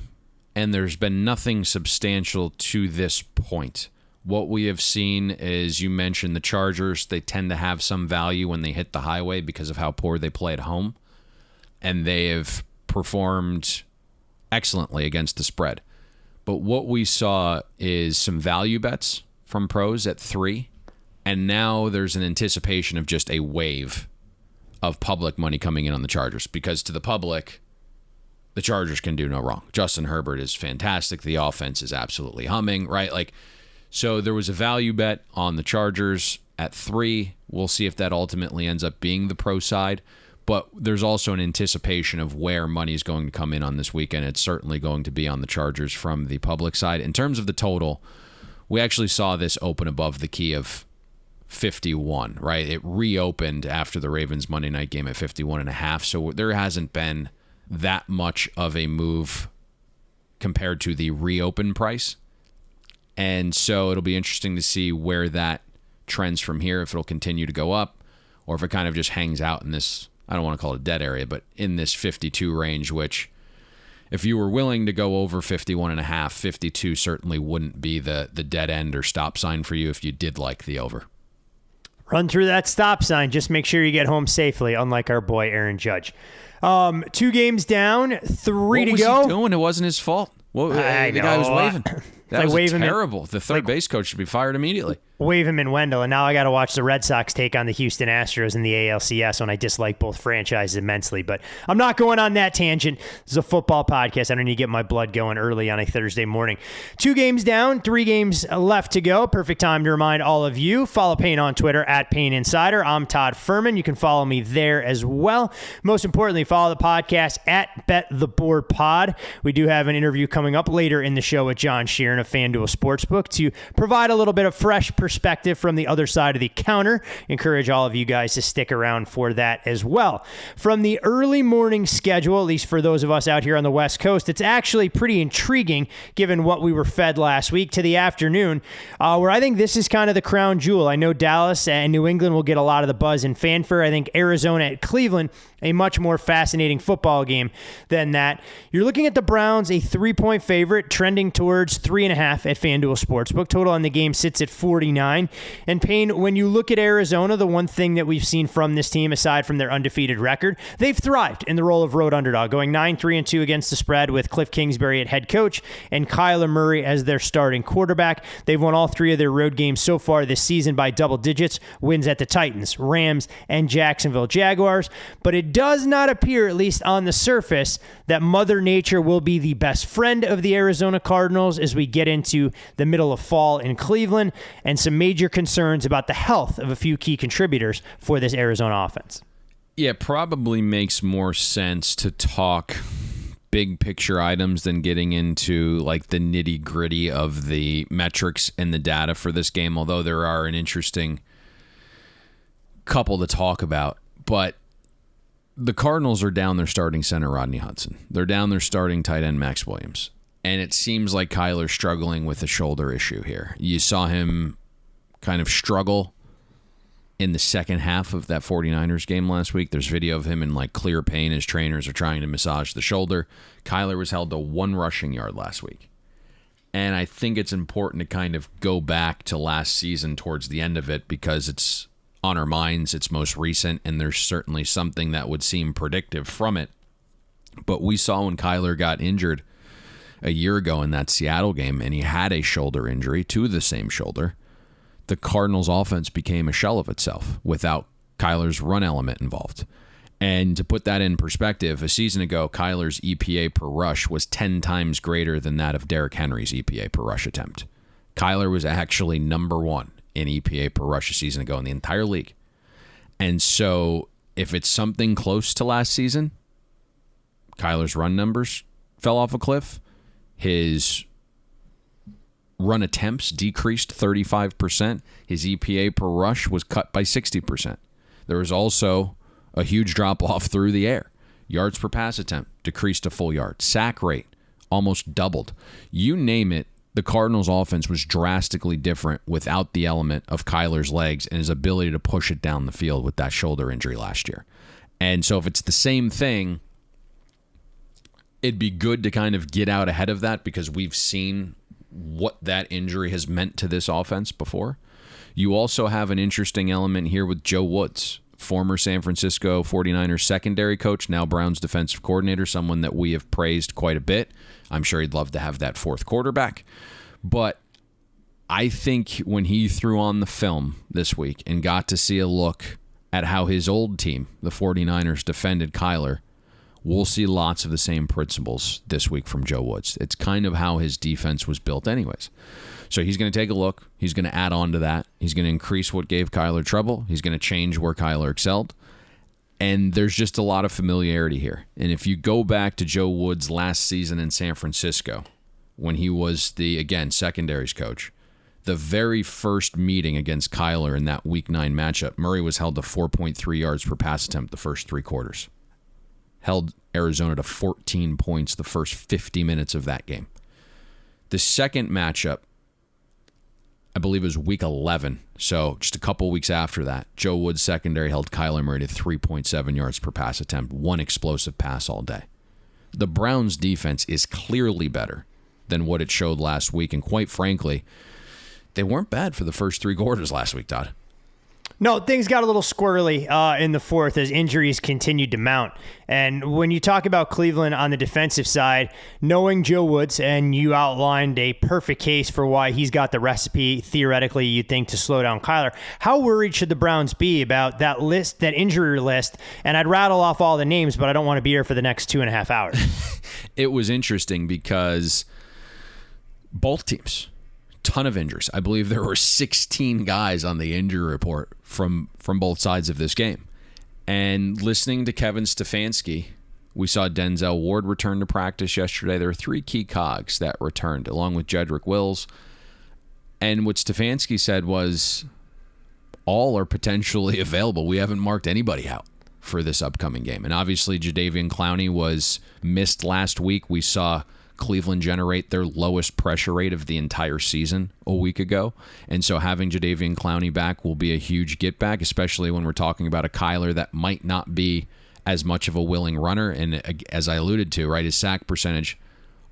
and there's been nothing substantial to this point. What we have seen is, you mentioned the Chargers. They tend to have some value when they hit the highway because of how poor they play at home. And they have performed excellently against the spread. But what we saw is some value bets from pros at 3. And now there's an anticipation of just a wave of public money coming in on the Chargers. Because to the public, the Chargers can do no wrong. Justin Herbert is fantastic. The offense is absolutely humming, right? So there was a value bet on the Chargers at 3. We'll see if that ultimately ends up being the pro side. But there's also an anticipation of where money is going to come in on this weekend. It's certainly going to be on the Chargers from the public side. In terms of the total, we actually saw this open above the key of 51, right? It reopened after the Ravens Monday night game at 51.5. So there hasn't been that much of a move compared to the reopen price. And so it'll be interesting to see where that trends from here, if it'll continue to go up or if it kind of just hangs out in this, I don't want to call it a dead area, but in this 52 range, which if you were willing to go over 51.5, 52 certainly wouldn't be the dead end or stop sign for you if you did like the over. Run through that stop sign. Just make sure you get home safely, unlike our boy Aaron Judge. 2 games down, 3 to go. What was he doing? It wasn't his fault. The guy was waving. That like was terrible. The third base coach should be fired immediately. Wave him in Wendell, and now I got to watch the Red Sox take on the Houston Astros in the ALCS when I dislike both franchises immensely. But I'm not going on that tangent. This is a football podcast. I don't need to get my blood going early on a Thursday morning. 2 games down, 3 games left to go. Perfect time to remind all of you, follow Payne on Twitter at Payne Insider. I'm Todd Furman. You can follow me there as well. Most importantly, follow the podcast at Bet the Board Pod. We do have an interview coming up later in the show with John Sheeran of FanDuel Sportsbook to provide a little bit of fresh perspective from the other side of the counter. Encourage all of you guys to stick around for that as well. From the early morning schedule, at least for those of us out here on the West Coast, it's actually pretty intriguing given what we were fed last week, to the afternoon, where I think this is kind of the crown jewel. I know Dallas and New England will get a lot of the buzz and fanfare. I think Arizona at Cleveland, a much more fascinating football game than that. You're looking at the Browns, a 3-point favorite, trending towards 3.5 at FanDuel Sportsbook. Total on the game sits at 49. And Payne, when you look at Arizona, the one thing that we've seen from this team, aside from their undefeated record, they've thrived in the role of road underdog, going 9-3-2 against the spread with Cliff Kingsbury at head coach and Kyler Murray as their starting quarterback. They've won all 3 of their road games so far this season by double digits, wins at the Titans, Rams, and Jacksonville Jaguars. But it does not appear, at least on the surface, that Mother Nature will be the best friend of the Arizona Cardinals as we get into the middle of fall in Cleveland, and some major concerns about the health of a few key contributors for this Arizona offense. Yeah, it probably makes more sense to talk big picture items than getting into like the nitty gritty of the metrics and the data for this game, although there are an interesting couple to talk about. But the Cardinals are down their starting center, Rodney Hudson. They're down their starting tight end, Max Williams. And it seems like Kyler's struggling with a shoulder issue here. You saw him kind of struggle in the second half of that 49ers game last week. There's video of him in like clear pain as trainers are trying to massage the shoulder. Kyler was held to 1 rushing yard last week. And I think it's important to kind of go back to last season towards the end of it because it's on our minds, it's most recent, and there's certainly something that would seem predictive from it. But we saw when Kyler got injured a year ago in that Seattle game, and he had a shoulder injury to the same shoulder, the Cardinals offense became a shell of itself without Kyler's run element involved. And to put that in perspective, a season ago, Kyler's EPA per rush was 10 times greater than that of Derrick Henry's EPA per rush attempt. Kyler was actually number 1 in EPA per rush a season ago in the entire league. And so if it's something close to last season, Kyler's run numbers fell off a cliff. His run attempts decreased 35%. His EPA per rush was cut by 60%. There was also a huge drop-off through the air. Yards per pass attempt decreased a full yard. Sack rate almost doubled. You name it, the Cardinals' offense was drastically different without the element of Kyler's legs and his ability to push it down the field with that shoulder injury last year. And so if it's the same thing, it'd be good to kind of get out ahead of that because we've seen what that injury has meant to this offense before. You also have an interesting element here with Joe Woods, former San Francisco 49ers secondary coach, now Browns defensive coordinator, someone that we have praised quite a bit. I'm sure he'd love to have that 4th quarterback. But I think when he threw on the film this week and got to see a look at how his old team, the 49ers, defended Kyler, we'll see lots of the same principles this week from Joe Woods. It's kind of how his defense was built anyways. So he's going to take a look. He's going to add on to that. He's going to increase what gave Kyler trouble. He's going to change where Kyler excelled. And there's just a lot of familiarity here. And if you go back to Joe Woods' last season in San Francisco, when he was the, again, secondaries coach, the very first meeting against Kyler in that Week 9 matchup, Murray was held to 4.3 yards per pass attempt the first 3 quarters. Held Arizona to 14 points the first 50 minutes of that game. The second matchup, I believe it was week 11, so just a couple weeks after that, Joe Woods' secondary held Kyler Murray to 3.7 yards per pass attempt, 1 explosive pass all day. The Browns' defense is clearly better than what it showed last week, and quite frankly, they weren't bad for the first 3 quarters last week, Todd. No, things got a little squirrely in the fourth as injuries continued to mount. And when you talk about Cleveland on the defensive side, knowing Joe Woods, and you outlined a perfect case for why he's got the recipe, theoretically, you'd think, to slow down Kyler. How worried should the Browns be about that list, that injury list? And I'd rattle off all the names, but I don't want to be here for the next 2.5 hours. It was interesting because both teams, ton of injuries. I believe there were 16 guys on the injury report from both sides of this game. And listening to Kevin Stefanski, we saw Denzel Ward return to practice yesterday. There were 3 key cogs that returned, along with Jedrick Wills. And what Stefanski said was, all are potentially available. We haven't marked anybody out for this upcoming game. And obviously, Jadeveon Clowney was missed last week. We saw Cleveland generate their lowest pressure rate of the entire season a week ago. And so having Jadeveon Clowney back will be a huge get back, especially when we're talking about a Kyler that might not be as much of a willing runner. And as I alluded to, right, his sack percentage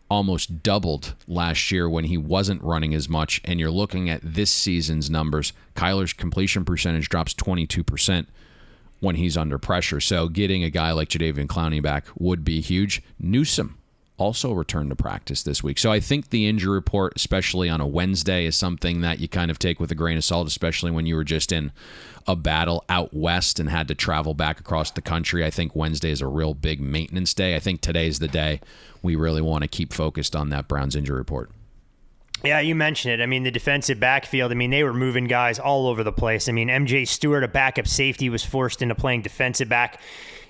almost doubled last year when he wasn't running as much. And you're looking at this season's numbers. Kyler's completion percentage drops 22% when he's under pressure. So getting a guy like Jadeveon Clowney back would be huge. Newsome also returned to practice this week. So I think the injury report, especially on a Wednesday, is something that you kind of take with a grain of salt, especially when you were just in a battle out west and had to travel back across the country. I think Wednesday is a real big maintenance day. I think today's the day we really want to keep focused on that Browns injury report. Yeah, you mentioned it. I mean, the defensive backfield, I mean, they were moving guys all over the place. I mean, MJ Stewart, a backup safety, was forced into playing defensive back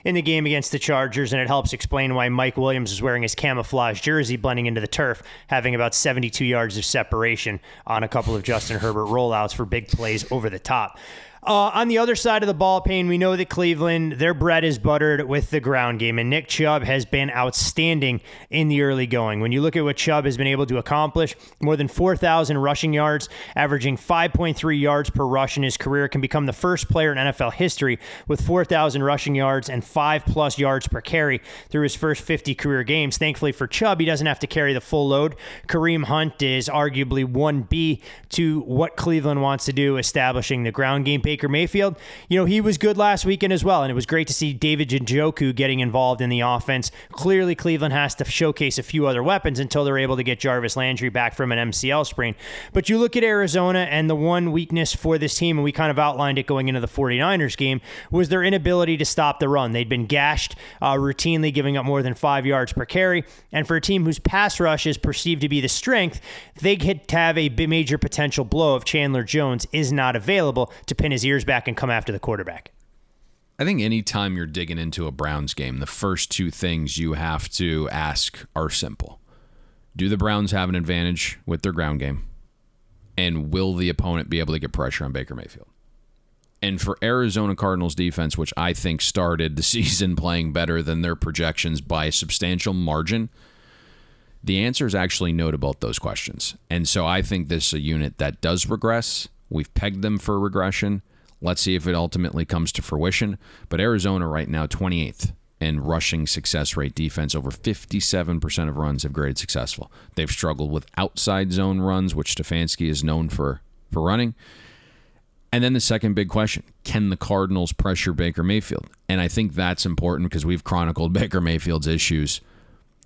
in the game against the Chargers, and it helps explain why Mike Williams is wearing his camouflage jersey blending into the turf, having about 72 yards of separation on a couple of Justin Herbert rollouts for big plays over the top. On the other side of the ball, Payne, we know that Cleveland, their bread is buttered with the ground game, and Nick Chubb has been outstanding in the early going. When you look at what Chubb has been able to accomplish, more than 4,000 rushing yards, averaging 5.3 yards per rush in his career, can become the first player in NFL history with 4,000 rushing yards and 5+ yards per carry through his first 50 career games. Thankfully for Chubb, he doesn't have to carry the full load. Kareem Hunt is arguably 1B to what Cleveland wants to do, establishing the ground game. Baker Mayfield, you know, he was good last weekend as well, and it was great to see David Njoku getting involved in the offense. Clearly, Cleveland has to showcase a few other weapons until they're able to get Jarvis Landry back from an MCL sprain. But you look at Arizona, and the one weakness for this team, and we kind of outlined it going into the 49ers game, was their inability to stop the run. They'd been gashed, routinely giving up more than 5 yards per carry, and for a team whose pass rush is perceived to be the strength, they could have a major potential blow if Chandler Jones is not available to pin his ears back and come after the quarterback. I think anytime you're digging into a Browns game, the first 2 things you have to ask are simple. Do the Browns have an advantage with their ground game? And will the opponent be able to get pressure on Baker Mayfield? And for Arizona Cardinals defense, which I think started the season playing better than their projections by a substantial margin, the answer is actually no to both those questions. And so I think this is a unit that does regress. We've pegged them for regression. Let's see if it ultimately comes to fruition. But Arizona right now, 28th in rushing success rate defense. Over 57% of runs have graded successful. They've struggled with outside zone runs, which Stefanski is known for running. And then the second big question, can the Cardinals pressure Baker Mayfield? And I think that's important because we've chronicled Baker Mayfield's issues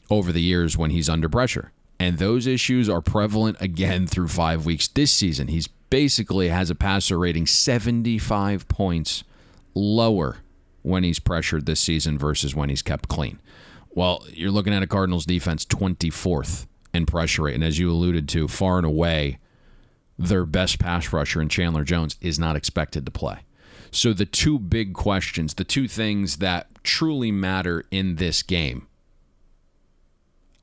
over the years when he's under pressure. And those issues are prevalent again through 5 weeks this season. He's basically has a passer rating 75 points lower when he's pressured this season versus when he's kept clean. Well, you're looking at a Cardinals defense 24th in pressure rate. And as you alluded to, far and away, their best pass rusher in Chandler Jones is not expected to play. So the 2 big questions, the 2 things that truly matter in this game,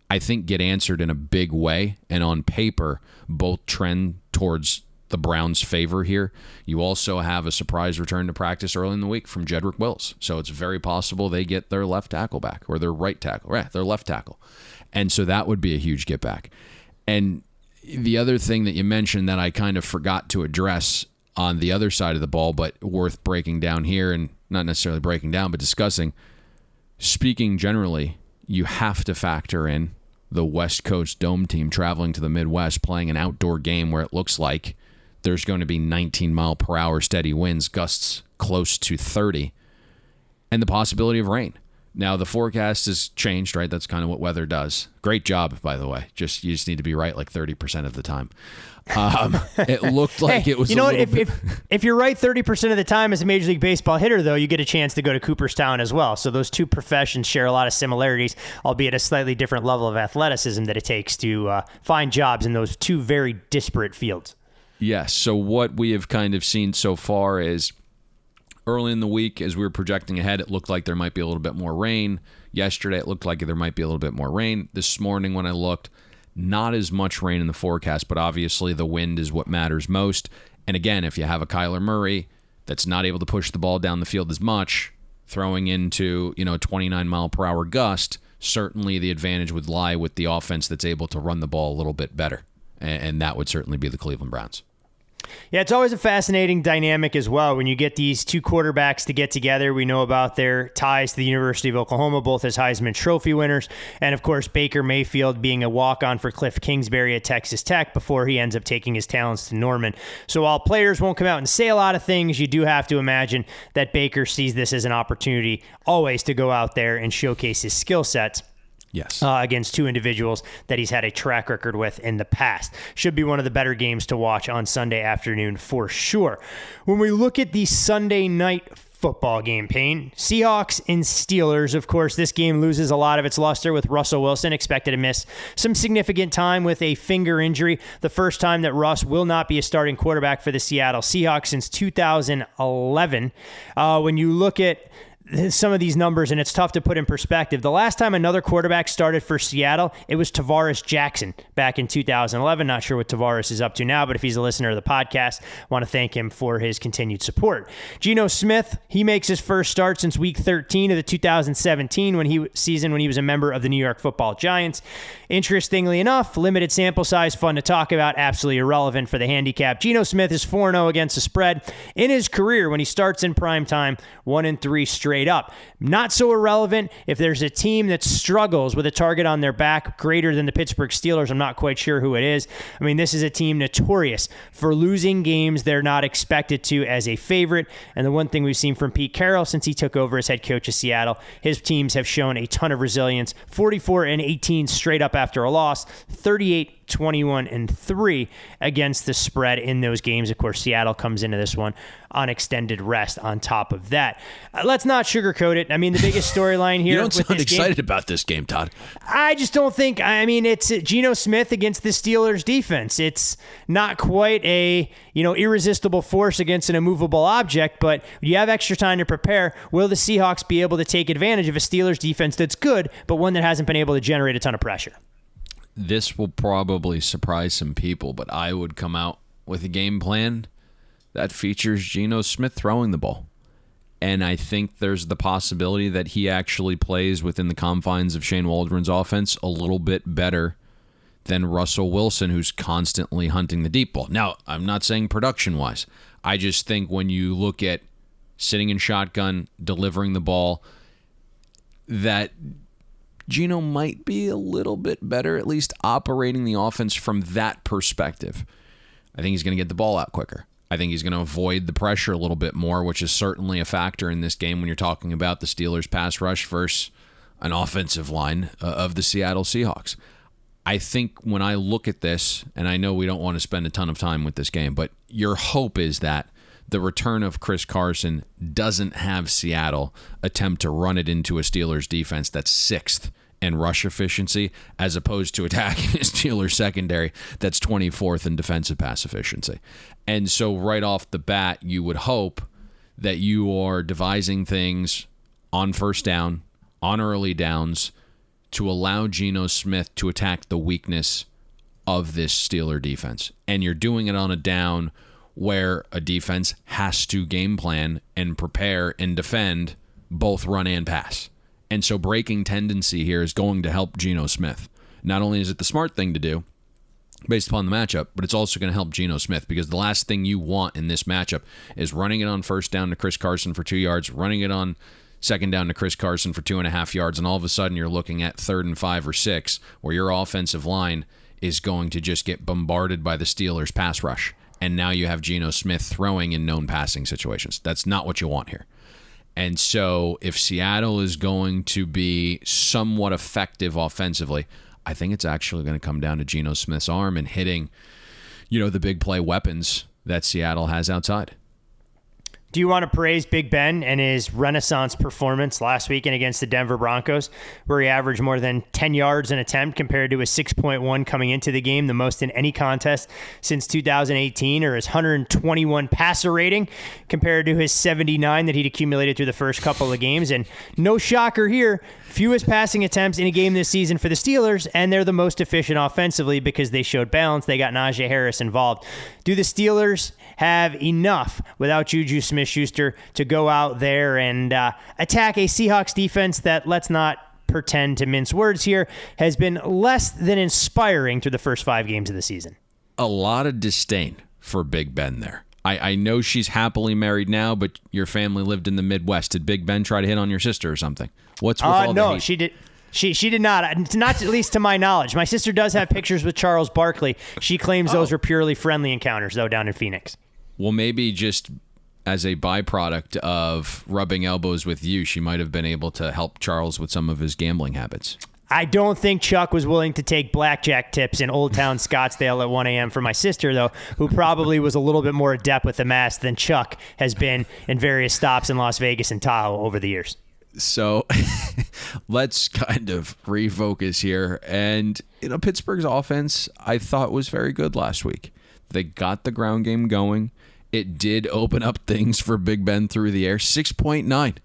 I think get answered in a big way. And on paper, both trend towards the Browns' favor here. You also have a surprise return to practice early in the week from Jedrick Wills. So it's very possible they get their left tackle back, or their right tackle, right, their left tackle. And so that would be a huge get back. And the other thing that you mentioned that I kind of forgot to address on the other side of the ball, but worth breaking down here, and not necessarily breaking down, but discussing, speaking generally, you have to factor in the West Coast Dome team traveling to the Midwest, playing an outdoor game where it looks like there's going to be 19 mile per hour steady winds, gusts close to 30, and the possibility of rain. Now, the forecast has changed, right? That's kind of what weather does. Great job, by the way. You just need to be right like 30% of the time. It looked like it was. You know what? If you're right 30% of the time as a Major League Baseball hitter, though, you get a chance to go to Cooperstown as well. So those two professions share a lot of similarities, albeit a slightly different level of athleticism that it takes to find jobs in those two very disparate fields. Yes. So what we have kind of seen so far is early in the week, as we were projecting ahead, it looked like there might be a little bit more rain. Yesterday, it looked like there might be a little bit more rain. This morning, when I looked, not as much rain in the forecast, but obviously the wind is what matters most. And again, if you have a Kyler Murray that's not able to push the ball down the field as much, throwing into, a 29 mile per hour gust, certainly the advantage would lie with the offense that's able to run the ball a little bit better. And that would certainly be the Cleveland Browns. Yeah, it's always a fascinating dynamic as well when you get these two quarterbacks to get together. We know about their ties to the University of Oklahoma, both as Heisman Trophy winners, and of course Baker Mayfield being a walk-on for Cliff Kingsbury at Texas Tech before he ends up taking his talents to Norman. So while players won't come out and say a lot of things, you do have to imagine that Baker sees this as an opportunity always to go out there and showcase his skill sets. Yes. Against two individuals that he's had a track record with in the past. Should be one of the better games to watch on Sunday afternoon for sure. When we look at the Sunday night football game, Payne, Seahawks and Steelers, of course, this game loses a lot of its luster with Russell Wilson expected to miss some significant time with a finger injury. The first time that Russ will not be a starting quarterback for the Seattle Seahawks since 2011. When you look at some of these numbers, and it's tough to put in perspective. The last time another quarterback started for Seattle, it was Tavares Jackson back in 2011. Not sure what Tavares is up to now, but if he's a listener of the podcast, I want to thank him for his continued support. Geno Smith, he makes his first start since week 13 of the 2017 season when he was a member of the New York Football Giants. Interestingly enough, limited sample size, fun to talk about, absolutely irrelevant for the handicap. Geno Smith is 4-0 against the spread in his career when he starts in prime time, 1-3 straight up. Not so irrelevant if there's a team that struggles with a target on their back greater than the Pittsburgh Steelers. I'm not quite sure who it is. I mean, this is a team notorious for losing games they're not expected to as a favorite. And the one thing we've seen from Pete Carroll since he took over as head coach of Seattle, his teams have shown a ton of resilience. 44-18 straight up after a loss, 38-21-3 against the spread in those games. Of course, Seattle comes into this one on extended rest on top of that. Let's not sugarcoat it. I mean, the biggest storyline here. You don't sound excited about this game, Todd. I just don't think, it's Geno Smith against the Steelers defense. It's not quite a, irresistible force against an immovable object, but you have extra time to prepare. Will the Seahawks be able to take advantage of a Steelers defense that's good, but one that hasn't been able to generate a ton of pressure? This will probably surprise some people, but I would come out with a game plan that features Geno Smith throwing the ball. And I think there's the possibility that he actually plays within the confines of Shane Waldron's offense a little bit better than Russell Wilson, who's constantly hunting the deep ball. Now, I'm not saying production-wise. I just think when you look at sitting in shotgun, delivering the ball, that Geno might be a little bit better, at least operating the offense from that perspective. I think he's going to get the ball out quicker. I think he's going to avoid the pressure a little bit more, which is certainly a factor in this game when you're talking about the Steelers' pass rush versus an offensive line of the Seattle Seahawks. I think when I look at this, and I know we don't want to spend a ton of time with this game, but your hope is that the return of Chris Carson doesn't have Seattle attempt to run it into a Steelers defense that's sixth in rush efficiency, as opposed to attacking a Steelers secondary that's 24th in defensive pass efficiency. And so right off the bat, you would hope that you are devising things on first down, on early downs, to allow Geno Smith to attack the weakness of this Steeler defense. And you're doing it on a down where a defense has to game plan and prepare and defend both run and pass. And so breaking tendency here is going to help Geno Smith. Not only is it the smart thing to do based upon the matchup, but it's also going to help Geno Smith, because the last thing you want in this matchup is running it on first down to Chris Carson for 2 yards, running it on second down to Chris Carson for 2.5 yards, and all of a sudden you're looking at 3rd and 5 or 6 where your offensive line is going to just get bombarded by the Steelers' pass rush. and now you have Geno Smith throwing in known passing situations. That's not what you want here. And so if Seattle is going to be somewhat effective offensively, I think it's actually going to come down to Geno Smith's arm and hitting, the big play weapons that Seattle has outside. Do you want to praise Big Ben and his renaissance performance last weekend against the Denver Broncos, where he averaged more than 10 yards an attempt compared to his 6.1 coming into the game, the most in any contest since 2018, or his 121 passer rating compared to his 79 that he'd accumulated through the first couple of games? And no shocker here, fewest passing attempts in a game this season for the Steelers, and they're the most efficient offensively because they showed balance. They got Najee Harris involved. Do the Steelers have enough without Juju Smith-Schuster to go out there and attack a Seahawks defense that, let's not pretend to mince words here, has been less than inspiring through the first 5 games of the season? A lot of disdain for Big Ben there. I know she's happily married now, but your family lived in the Midwest. Did Big Ben try to hit on your sister or something? What's with all no, the hate? she did. She did not at least to my knowledge. My sister does have pictures with Charles Barkley. She claims those are purely friendly encounters, though, down in Phoenix. Well, maybe just as a byproduct of rubbing elbows with you, she might have been able to help Charles with some of his gambling habits. I don't think Chuck was willing to take blackjack tips in Old Town Scottsdale at 1 a.m. for my sister, though, who probably was a little bit more adept with the math than Chuck has been in various stops in Las Vegas and Tahoe over the years. So let's kind of refocus here. And, Pittsburgh's offense, I thought, was very good last week. They got the ground game going. It did open up things for Big Ben through the air. 6.9.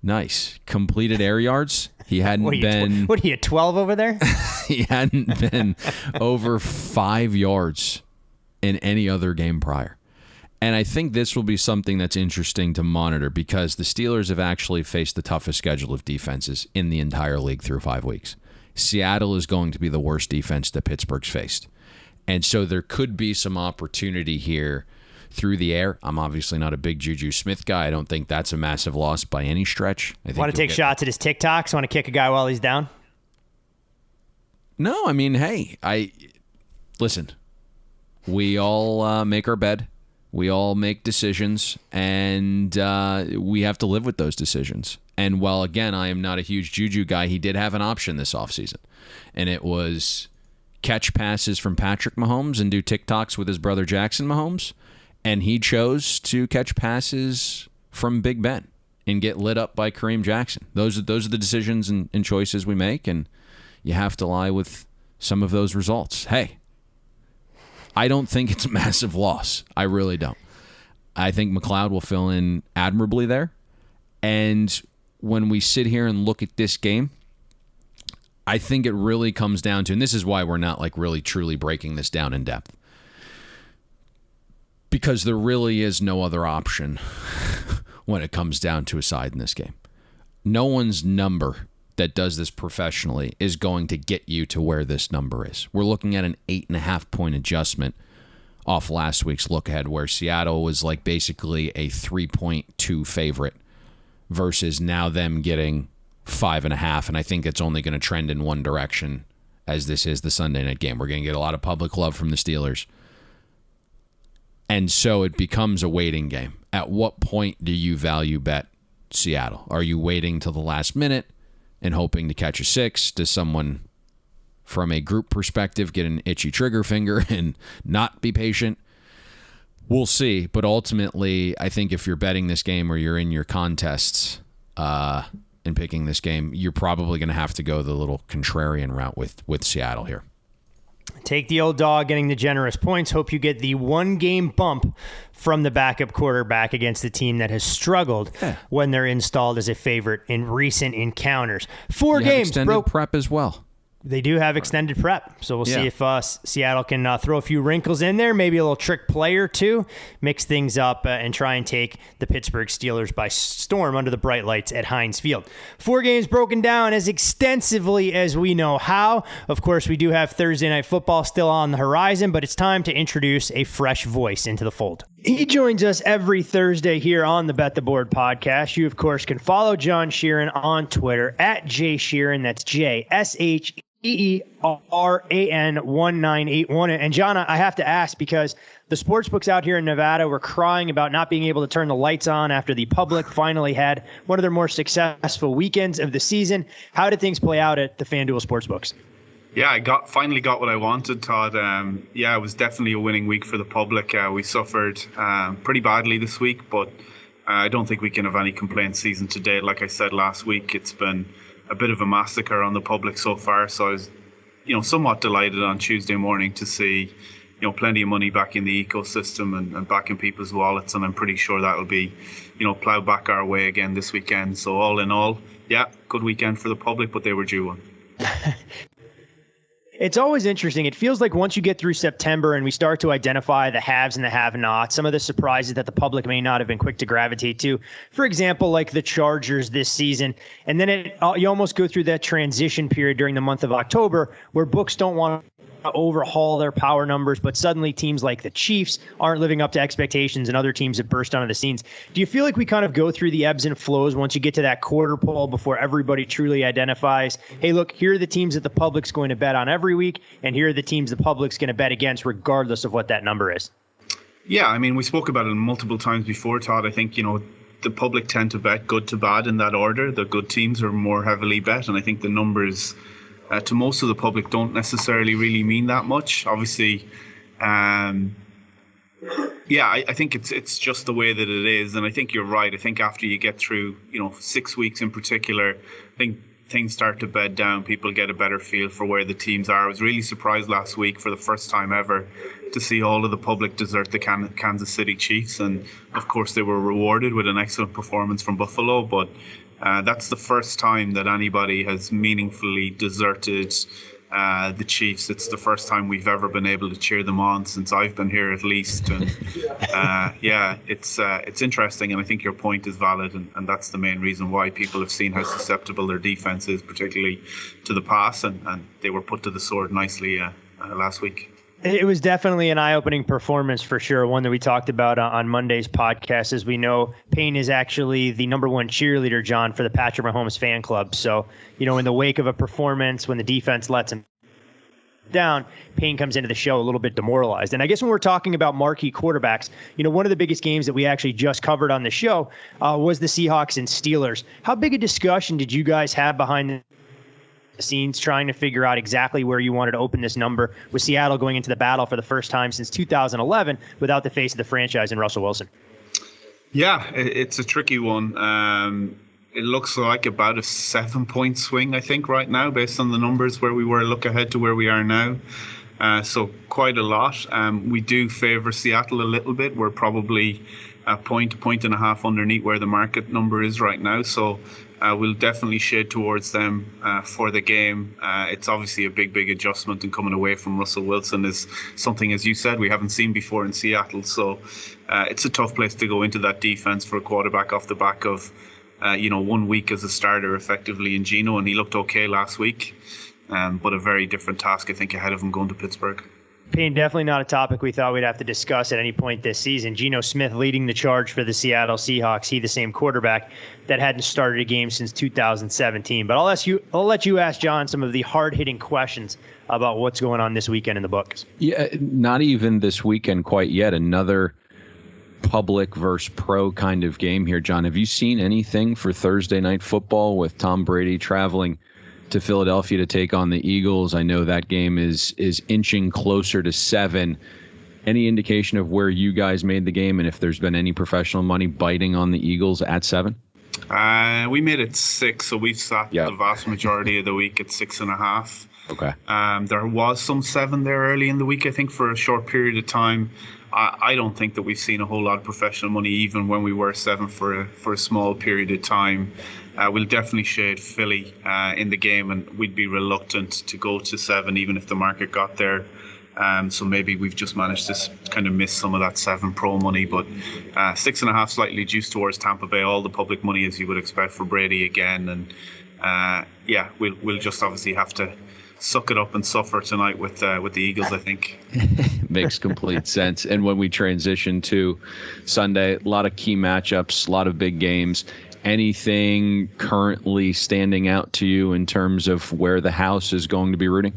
Nice. Completed air yards. He hadn't been... What are you, 12 over there? He hadn't been over 5 yards in any other game prior. And I think this will be something that's interesting to monitor because the Steelers have actually faced the toughest schedule of defenses in the entire league through 5 weeks. Seattle is going to be the worst defense that Pittsburgh's faced. And so there could be some opportunity here through the air. I'm obviously not a big Juju Smith guy. I don't think that's a massive loss by any stretch. Want to take shots at his TikToks? Want to kick a guy while he's down? No, I mean, hey, listen, we all make our bed. We all make decisions, and we have to live with those decisions. And while, again, I am not a huge Juju guy, he did have an option this offseason, and it was catch passes from Patrick Mahomes and do TikToks with his brother Jackson Mahomes, and he chose to catch passes from Big Ben and get lit up by Kareem Jackson. Those are the decisions and choices we make, and you have to lie with some of those results. Hey, I don't think it's a massive loss. I really don't. I think McLeod will fill in admirably there, and when we sit here and look at this game, I think it really comes down to, and this is why we're not like really truly breaking this down in depth, because there really is no other option when it comes down to a side in this game. No one's number that does this professionally is going to get you to where this number is. We're looking at an 8.5 point adjustment off last week's look ahead, where Seattle was like basically a 3.2 favorite versus now them getting 5.5, and I think it's only going to trend in one direction as this is the Sunday night game. We're going to get a lot of public love from the Steelers. And so it becomes a waiting game. At what point do you value bet Seattle? Are you waiting till the last minute and hoping to catch a 6? Does someone, from a group perspective, get an itchy trigger finger and not be patient? We'll see. But ultimately, I think if you're betting this game or you're in your contests and picking this game, you're probably going to have to go the little contrarian route with Seattle here. Take the old dog getting the generous points. Hope you get the 1-game bump from the backup quarterback against the team that has struggled when they're installed as a favorite in recent encounters. 4 games, extended prep as well. They do have extended prep, so we'll see if Seattle can throw a few wrinkles in there, maybe a little trick play or two, mix things up, and try and take the Pittsburgh Steelers by storm under the bright lights at Heinz Field. 4 games broken down as extensively as we know how. Of course, we do have Thursday Night Football still on the horizon, but it's time to introduce a fresh voice into the fold. He joins us every Thursday here on the Bet the Board podcast. You, of course, can follow John Sheeran on Twitter at JSheeran. That's JSHEERAN1981. And John, I have to ask, because The sportsbooks out here in Nevada were crying about not being able to turn the lights on after the public finally had one of their more successful weekends of the season. How did things play out at the FanDuel sportsbooks? Yeah, I finally got what I wanted, Todd. It was definitely a winning week for the public. We suffered pretty badly this week, but I don't think we can have any complaints season to date. Like I said last week, it's been a bit of a massacre on the public so far. So I was, somewhat delighted on Tuesday morning to see, plenty of money back in the ecosystem and back in people's wallets. And I'm pretty sure that'll be, plowed back our way again this weekend. So all in all, good weekend for the public, but they were due one. It's always interesting. It feels like once you get through September and we start to identify the haves and the have-nots, some of the surprises that the public may not have been quick to gravitate to, for example, like the Chargers this season. And then you almost go through that transition period during the month of October where books don't want to overhaul their power numbers, but suddenly teams like the Chiefs aren't living up to expectations and other teams have burst onto the scenes. Do you feel like we kind of go through the ebbs and flows once you get to that quarter pole before everybody truly identifies, hey, look, here are the teams that the public's going to bet on every week, and here are the teams the public's going to bet against regardless of what that number is? Yeah, I mean, we spoke about it multiple times before, Todd. I think, the public tend to bet good to bad in that order. The good teams are more heavily bet, and I think the numbers to most of the public don't necessarily really mean that much. Obviously, I think it's just the way that it is. And I think you're right. I think after you get through, 6 weeks in particular, I think things start to bed down. People get a better feel for where the teams are. I was really surprised last week for the first time ever to see all of the public desert the Kansas City Chiefs. And of course, they were rewarded with an excellent performance from Buffalo. But that's the first time that anybody has meaningfully deserted the Chiefs. It's the first time we've ever been able to cheer them on since I've been here, at least. And it's interesting, and I think your point is valid, and that's the main reason why people have seen how susceptible their defense is, particularly to the pass, and they were put to the sword nicely last week. It was definitely an eye-opening performance for sure, one that we talked about on Monday's podcast. As we know, Payne is actually the number one cheerleader, John, for the Patrick Mahomes fan club. So, in the wake of a performance, when the defense lets him down, Payne comes into the show a little bit demoralized. And I guess when we're talking about marquee quarterbacks, one of the biggest games that we actually just covered on the show was the Seahawks and Steelers. How big a discussion did you guys have behind the scenes trying to figure out exactly where you wanted to open this number, with Seattle going into the battle for the first time since 2011 without the face of the franchise in Russell Wilson? Yeah, it's a tricky one. It looks like about a 7-point swing, I think, right now, based on the numbers where we were. Look ahead to where we are now. So quite a lot. We do favor Seattle a little bit. We're probably a point and a half underneath where the market number is right now. So we'll definitely shade towards them for the game. It's obviously a big adjustment, and coming away from Russell Wilson is something, as you said, we haven't seen before in Seattle. So it's a tough place to go into that defense for a quarterback off the back of 1 week as a starter effectively in Geno, and he looked okay last week. But a very different task, I think, ahead of him going to Pittsburgh. Payne, definitely not a topic we thought we'd have to discuss at any point this season. Geno Smith leading the charge for the Seattle Seahawks. He, the same quarterback that hadn't started a game since 2017. But I'll let you ask John some of the hard-hitting questions about what's going on this weekend in the books. Yeah, not even this weekend quite yet. Another public versus pro kind of game here, John. Have you seen anything for Thursday Night Football with Tom Brady traveling to Philadelphia to take on the Eagles? I know that game is inching closer to 7. Any indication of where you guys made the game, and if there's been any professional money biting on the Eagles at 7? We made it 6, so we've sat the vast majority of the week at 6.5. Okay. There was some 7 there early in the week, I think, for a short period of time. I don't think that we've seen a whole lot of professional money, even when we were 7 for a small period of time. We'll definitely shade Philly in the game, and we'd be reluctant to go to 7, even if the market got there. So maybe we've just managed to kind of miss some of that 7 pro money, but 6.5 slightly juiced towards Tampa Bay. All the public money, as you would expect, for Brady again, and we'll just obviously have to suck it up and suffer tonight with the Eagles, I think. Makes complete sense. And when we transition to Sunday, a lot of key matchups, a lot of big games. Anything currently standing out to you in terms of where the house is going to be rooting?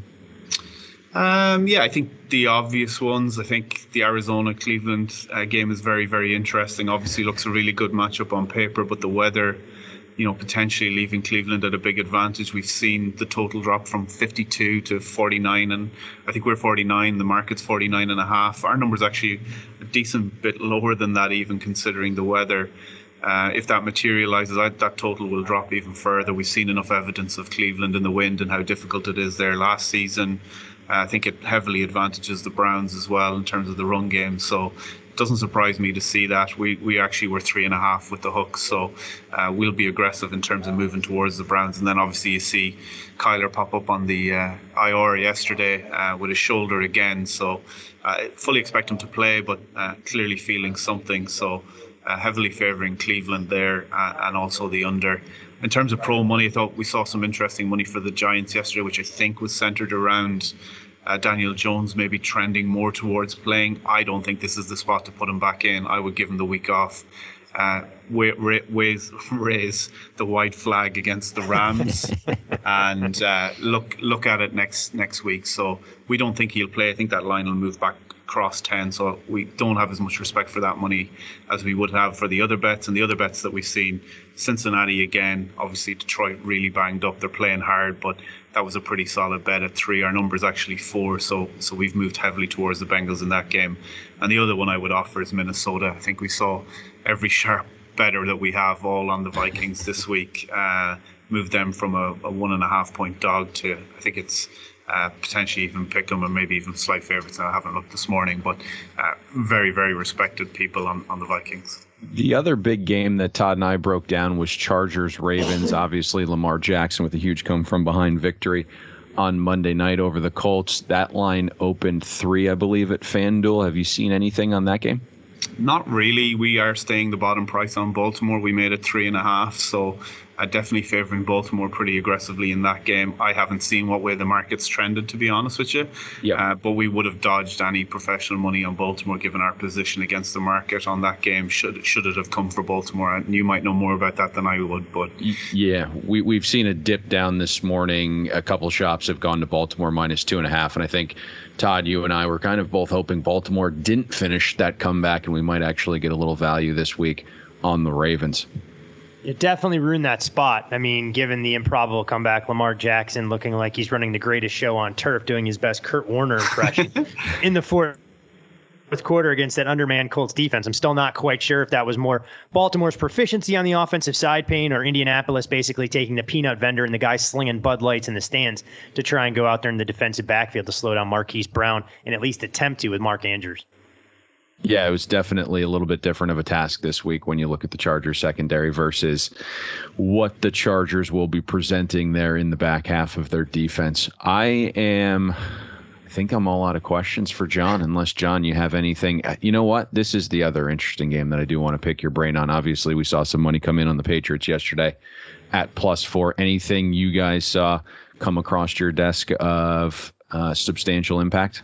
Yeah, I think the obvious ones. I think the Arizona-Cleveland game is very, very interesting. Obviously, looks a really good matchup on paper, but the weather, potentially leaving Cleveland at a big advantage. We've seen the total drop from 52 to 49, and I think we're 49. The market's 49.5. Our number's actually a decent bit lower than that, even considering the weather. If that materialises, that total will drop even further. We've seen enough evidence of Cleveland and the wind and how difficult it is there last season. I think it heavily advantages the Browns as well in terms of the run game. So it doesn't surprise me to see that. We actually were 3.5 with the hooks. So we'll be aggressive in terms of moving towards the Browns. And then obviously you see Kyler pop up on the IR yesterday with his shoulder again. So I fully expect him to play, but clearly feeling something. So heavily favouring Cleveland there and also the under. In terms of pro money, I thought we saw some interesting money for the Giants yesterday, which I think was centred around Daniel Jones maybe trending more towards playing. I don't think this is the spot to put him back in. I would give him the week off. Raise the white flag against the Rams and look at it next week. So we don't think he'll play. I think that line will move back across 10, so we don't have as much respect for that money as we would have for the other bets. And the other bets that we've seen, Cincinnati again, obviously Detroit really banged up, they're playing hard, but that was a pretty solid bet at 3. Our number's actually 4, so we've moved heavily towards the Bengals in that game. And the other one I would offer is Minnesota. I think we saw every sharp better that we have all on the Vikings this week, moved them from a 1.5 point dog to, I think it's potentially even pick them, or maybe even slight favourites. I haven't looked this morning, but very, very respected people on the Vikings. The other big game that Todd and I broke down was Chargers-Ravens. Obviously, Lamar Jackson with a huge come-from-behind victory on Monday night over the Colts. That line opened 3, I believe, at FanDuel. Have you seen anything on that game? Not really. We are staying the bottom price on Baltimore. We made it 3.5, so definitely favouring Baltimore pretty aggressively in that game. I haven't seen what way the market's trended, to be honest with you. Yep. But we would have dodged any professional money on Baltimore given our position against the market on that game. Should it have come for Baltimore? And you might know more about that than I would. But yeah, we've seen a dip down this morning. A couple shops have gone to Baltimore minus 2.5, and I think Todd, you and I were kind of both hoping Baltimore didn't finish that comeback, and we might actually get a little value this week on the Ravens. It definitely ruined that spot. I mean, given the improbable comeback, Lamar Jackson looking like he's running the greatest show on turf, doing his best Kurt Warner impression in the fourth quarter against that undermanned Colts defense. I'm still not quite sure if that was more Baltimore's proficiency on the offensive side, Payne, or Indianapolis basically taking the peanut vendor and the guy slinging Bud Lights in the stands to try and go out there in the defensive backfield to slow down Marquise Brown and at least attempt to with Mark Andrews. Yeah, it was definitely a little bit different of a task this week when you look at the Chargers secondary versus what the Chargers will be presenting there in the back half of their defense. I think I'm all out of questions for John, unless, John, you have anything. You know what? This is the other interesting game that I do want to pick your brain on. Obviously, we saw some money come in on the Patriots yesterday at +4. Anything you guys saw come across your desk of substantial impact?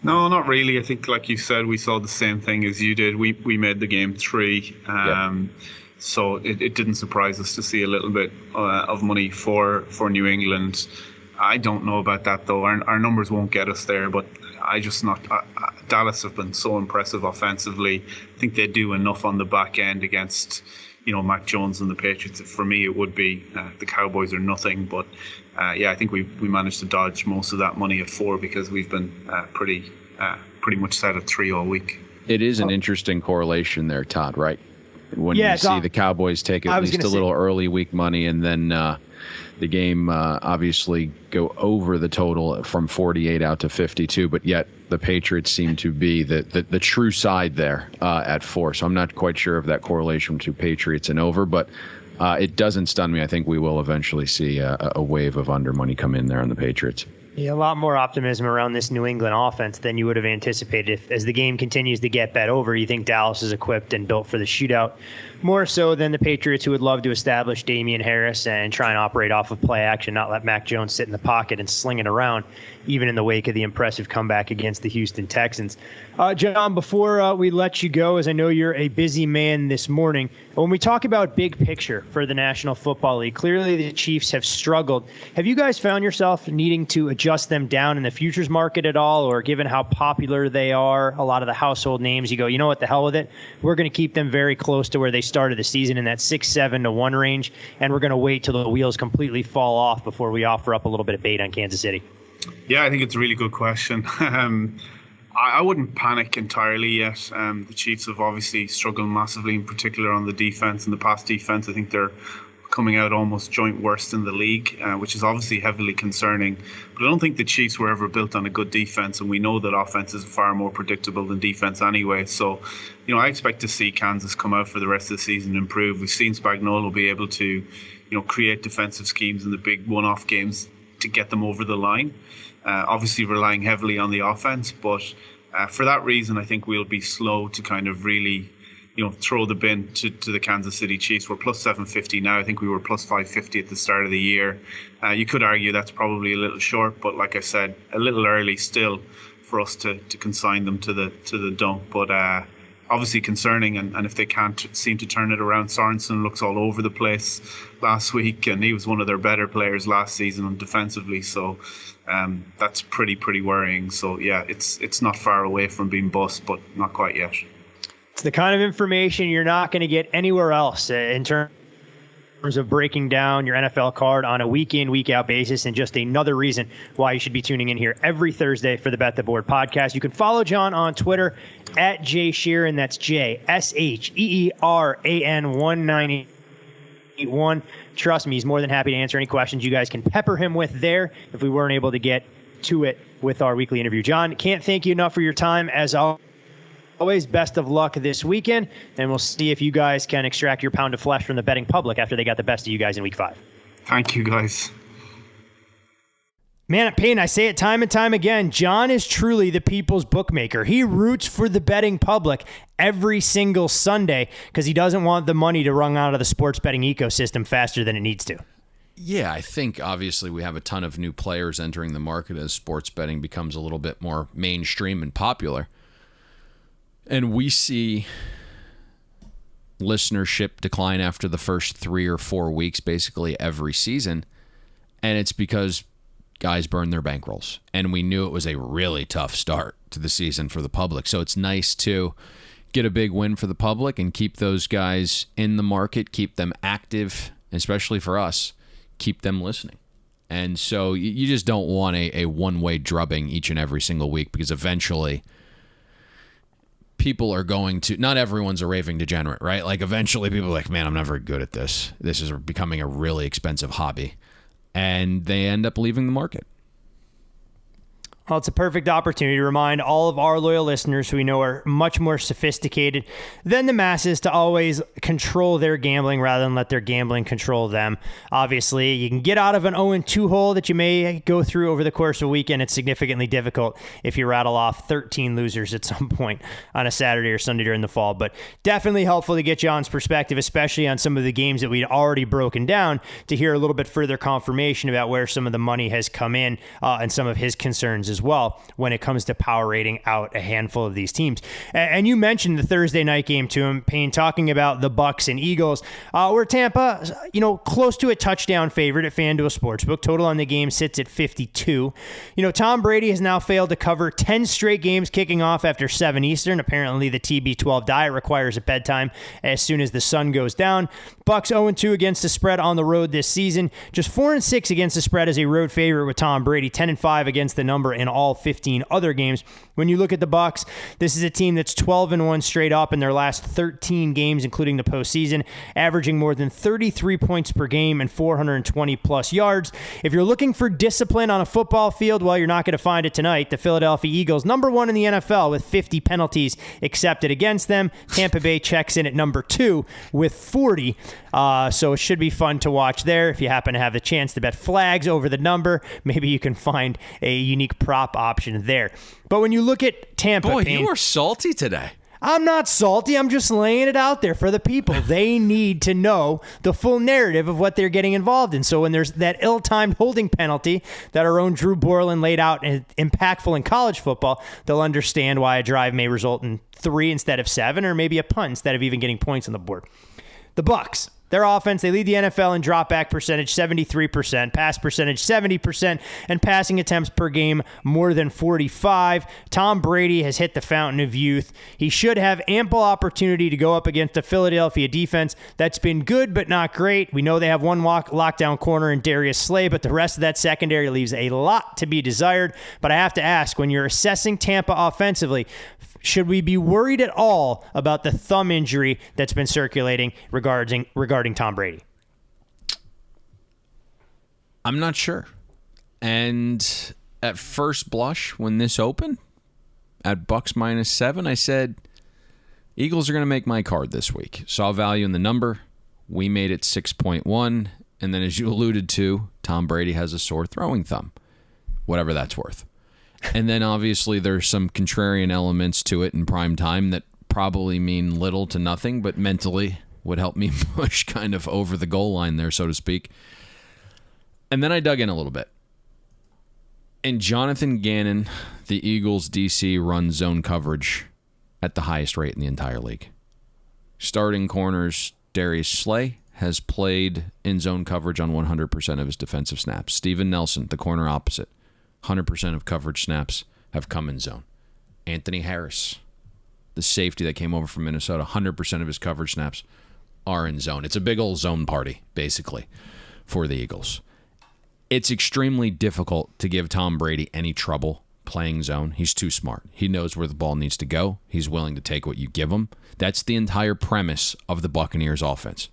No, not really. I think, like you said, we saw the same thing as you did. We made the game 3. So it didn't surprise us to see a little bit of money for New England. I don't know about that, though. Our numbers won't get us there, but Dallas have been so impressive offensively. I think they do enough on the back end against, Mac Jones and the Patriots. For me, it would be the Cowboys are nothing. But, I think we managed to dodge most of that money at 4 because we've been pretty much set at 3 all week. It is an interesting correlation there, Todd, right? When you see the Cowboys take at least a little early week money and then the game obviously go over the total from 48 out to 52, but yet the Patriots seem to be the true side there at 4. So I'm not quite sure of that correlation to Patriots and over, but it doesn't stun me. I think we will eventually see a wave of under money come in there on the Patriots. Yeah, a lot more optimism around this New England offense than you would have anticipated. As the game continues to get bet over, you think Dallas is equipped and built for the shootout, more so than the Patriots, who would love to establish Damian Harris and try and operate off of play action, not let Mac Jones sit in the pocket and sling it around, even in the wake of the impressive comeback against the Houston Texans. John, before we let you go, as I know you're a busy man this morning, when we talk about big picture for the National Football League, clearly the Chiefs have struggled. Have you guys found yourself needing to adjust adjust them down in the futures market at all? Or given how popular they are, a lot of the household names, you go, you know what, the hell with it. We're going to keep them very close to where they started the season in that 6-7-1 range. And we're going to wait till the wheels completely fall off before we offer up a little bit of bait on Kansas City. Yeah, I think it's a really good question. I wouldn't panic entirely yet. The Chiefs have obviously struggled massively, in particular on the defense and the pass defense. I think they're coming out almost joint worst in the league, which is obviously heavily concerning. But I don't think the Chiefs were ever built on a good defense, and we know that offense is far more predictable than defense anyway. So, I expect to see Kansas come out for the rest of the season and improve. We've seen Spagnuolo be able to, create defensive schemes in the big one-off games to get them over the line. Obviously relying heavily on the offense, but for that reason, I think we'll be slow to kind of really, throw the bin to the Kansas City Chiefs. We're plus 750 now. I think we were plus 550 at the start of the year. You could argue that's probably a little short, but like I said, a little early still for us to consign them to the dump. But obviously concerning, and if they can't seem to turn it around, Sorensen looks all over the place last week, and he was one of their better players last season defensively. So that's pretty worrying. So yeah, it's not far away from being bust, but not quite yet. It's the kind of information you're not going to get anywhere else in terms of breaking down your NFL card on a week in, week out basis, and just another reason why you should be tuning in here every Thursday for the Bet the Board podcast. You can follow John on Twitter at Sheeran. That's JSHEERAN 191. Trust me, he's more than happy to answer any questions you guys can pepper him with there if we weren't able to get to it with our weekly interview. John, can't thank you enough for your time. As always, best of luck this weekend, and we'll see if you guys can extract your pound of flesh from the betting public after they got the best of you guys in week 5. Thank you, guys. Man, Payne, I say it time and time again, John is truly the people's bookmaker. He roots for the betting public every single Sunday because he doesn't want the money to run out of the sports betting ecosystem faster than it needs to. Yeah, I think obviously we have a ton of new players entering the market as sports betting becomes a little bit more mainstream and popular. And we see listenership decline after the first 3 or 4 weeks, basically every season. And it's because guys burn their bankrolls. And we knew it was a really tough start to the season for the public. So it's nice to get a big win for the public and keep those guys in the market, keep them active, especially for us, keep them listening. And so you just don't want a one-way drubbing each and every single week because eventually people are going to, not everyone's a raving degenerate, right? Like eventually people are like, man, I'm not very good at this. This is becoming a really expensive hobby. And they end up leaving the market. Well, it's a perfect opportunity to remind all of our loyal listeners who we know are much more sophisticated than the masses to always control their gambling rather than let their gambling control them. Obviously, you can get out of an 0-2 hole that you may go through over the course of a weekend. It's significantly difficult if you rattle off 13 losers at some point on a Saturday or Sunday during the fall. But definitely helpful to get John's perspective, especially on some of the games that we'd already broken down, to hear a little bit further confirmation about where some of the money has come in and some of his concerns as well when it comes to power rating out a handful of these teams. And you mentioned the Thursday night game to him, Payne, talking about the Bucs and Eagles, where Tampa, close to a touchdown favorite at FanDuel Sportsbook. Total on the game sits at 52. Tom Brady has now failed to cover 10 straight games kicking off after 7 Eastern. Apparently the TB12 diet requires a bedtime as soon as the sun goes down. Bucs 0-2 against the spread on the road this season. Just 4-6 against the spread as a road favorite with Tom Brady. 10-5 against the number in all 15 other games. When you look at the Bucs, this is a team that's 12-1 straight up in their last 13 games, including the postseason, averaging more than 33 points per game and 420 plus yards. If you're looking for discipline on a football field, well, you're not going to find it tonight. The Philadelphia Eagles, number 1 in the NFL with 50 penalties accepted against them. Tampa Bay checks in at number 2 with 40. So it should be fun to watch there. If you happen to have the chance to bet flags over the number, maybe you can find a unique prop option there. But when you look at Tampa, boy, Payne, you are salty today. I'm not salty. I'm just laying it out there for the people. They need to know the full narrative of what they're getting involved in. So when there's that ill-timed holding penalty that our own Drew Borland laid out and impactful in college football, they'll understand why a drive may result in 3 instead of 7, or maybe a punt instead of even getting points on the board. The Bucs. Their offense, they lead the NFL in dropback percentage, 73%, pass percentage, 70%, and passing attempts per game, more than 45. Tom Brady has hit the fountain of youth. He should have ample opportunity to go up against a Philadelphia defense that's been good but not great. We know they have one lockdown corner in Darius Slay, but the rest of that secondary leaves a lot to be desired. But I have to ask, when you're assessing Tampa offensively, should we be worried at all about the thumb injury that's been circulating regarding Tom Brady? I'm not sure. And at first blush, when this opened, at Bucs -7, I said, Eagles are going to make my card this week. Saw value in the number. We made it 6.1. And then as you alluded to, Tom Brady has a sore throwing thumb, whatever that's worth. And then obviously there's some contrarian elements to it in prime time that probably mean little to nothing, but mentally would help me push kind of over the goal line there, so to speak. And then I dug in a little bit. And Jonathan Gannon, the Eagles DC, runs zone coverage at the highest rate in the entire league. Starting corners, Darius Slay has played in zone coverage on 100% of his defensive snaps. Steven Nelson, the corner opposite, 100% of coverage snaps have come in zone. Anthony Harris, the safety that came over from Minnesota, 100% of his coverage snaps are in zone. It's a big old zone party, basically, for the Eagles. It's extremely difficult to give Tom Brady any trouble playing zone. He's too smart. He knows where the ball needs to go. He's willing to take what you give him. That's the entire premise of the Buccaneers offense.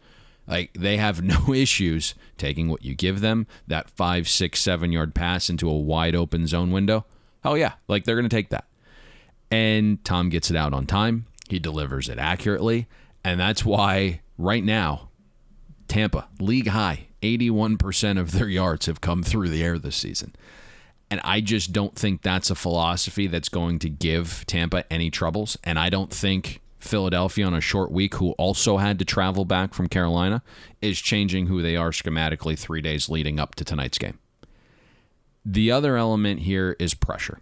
Like, they have no issues taking what you give them, that 5, 6, 7-yard pass into a wide open zone window. Oh, yeah. Like, they're going to take that. And Tom gets it out on time. He delivers it accurately. And that's why right now, Tampa, league high, 81% of their yards have come through the air this season. And I just don't think that's a philosophy that's going to give Tampa any troubles. And I don't think Philadelphia on a short week, who also had to travel back from Carolina, is changing who they are schematically 3 days leading up to tonight's game. The other element here is pressure.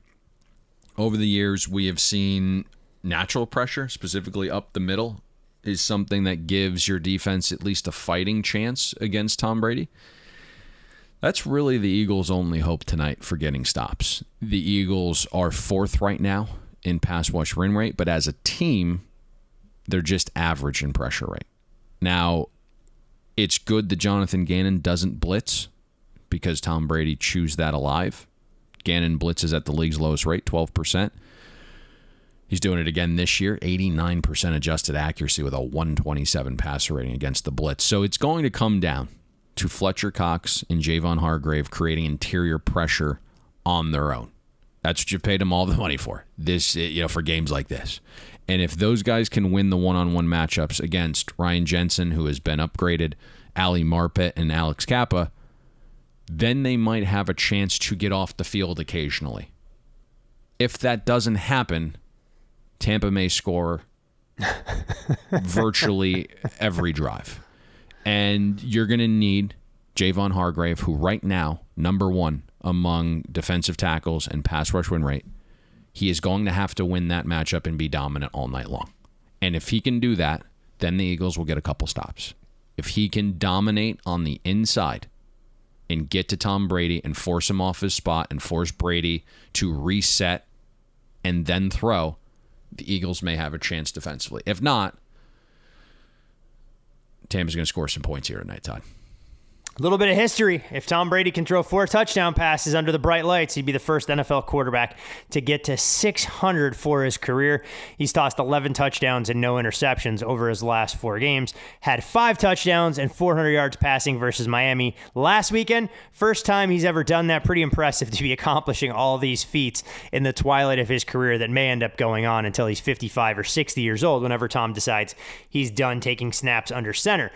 Over the years, we have seen natural pressure, specifically up the middle, is something that gives your defense at least a fighting chance against Tom Brady. That's really the Eagles' only hope tonight for getting stops. The Eagles are 4th right now in pass rush win rate, but as a team, they're just average in pressure rate. Now, it's good that Jonathan Gannon doesn't blitz because Tom Brady chews that alive. Gannon blitzes at the league's lowest rate, 12%. He's doing it again this year, 89% adjusted accuracy with a 127 passer rating against the blitz. So it's going to come down to Fletcher Cox and Javon Hargrave creating interior pressure on their own. That's what you paid them all the money for. For games like this. And if those guys can win the one-on-one matchups against Ryan Jensen, who has been upgraded, Ali Marpet, and Alex Kappa, then they might have a chance to get off the field occasionally. If that doesn't happen, Tampa may score virtually every drive. And you're going to need Javon Hargrave, who right now, number 1 among defensive tackles and pass rush win rate. He is going to have to win that matchup and be dominant all night long. And if he can do that, then the Eagles will get a couple stops. If he can dominate on the inside and get to Tom Brady and force him off his spot and force Brady to reset and then throw, the Eagles may have a chance defensively. If not, Tampa's going to score some points here tonight, Todd. A little bit of history. If Tom Brady can throw 4 touchdown passes under the bright lights, he'd be the first NFL quarterback to get to 600 for his career. He's tossed 11 touchdowns and no interceptions over his last 4 games. Had 5 touchdowns and 400 yards passing versus Miami last weekend. First time he's ever done that. Pretty impressive to be accomplishing all these feats in the twilight of his career that may end up going on until he's 55 or 60 years old, whenever Tom decides he's done taking snaps under center.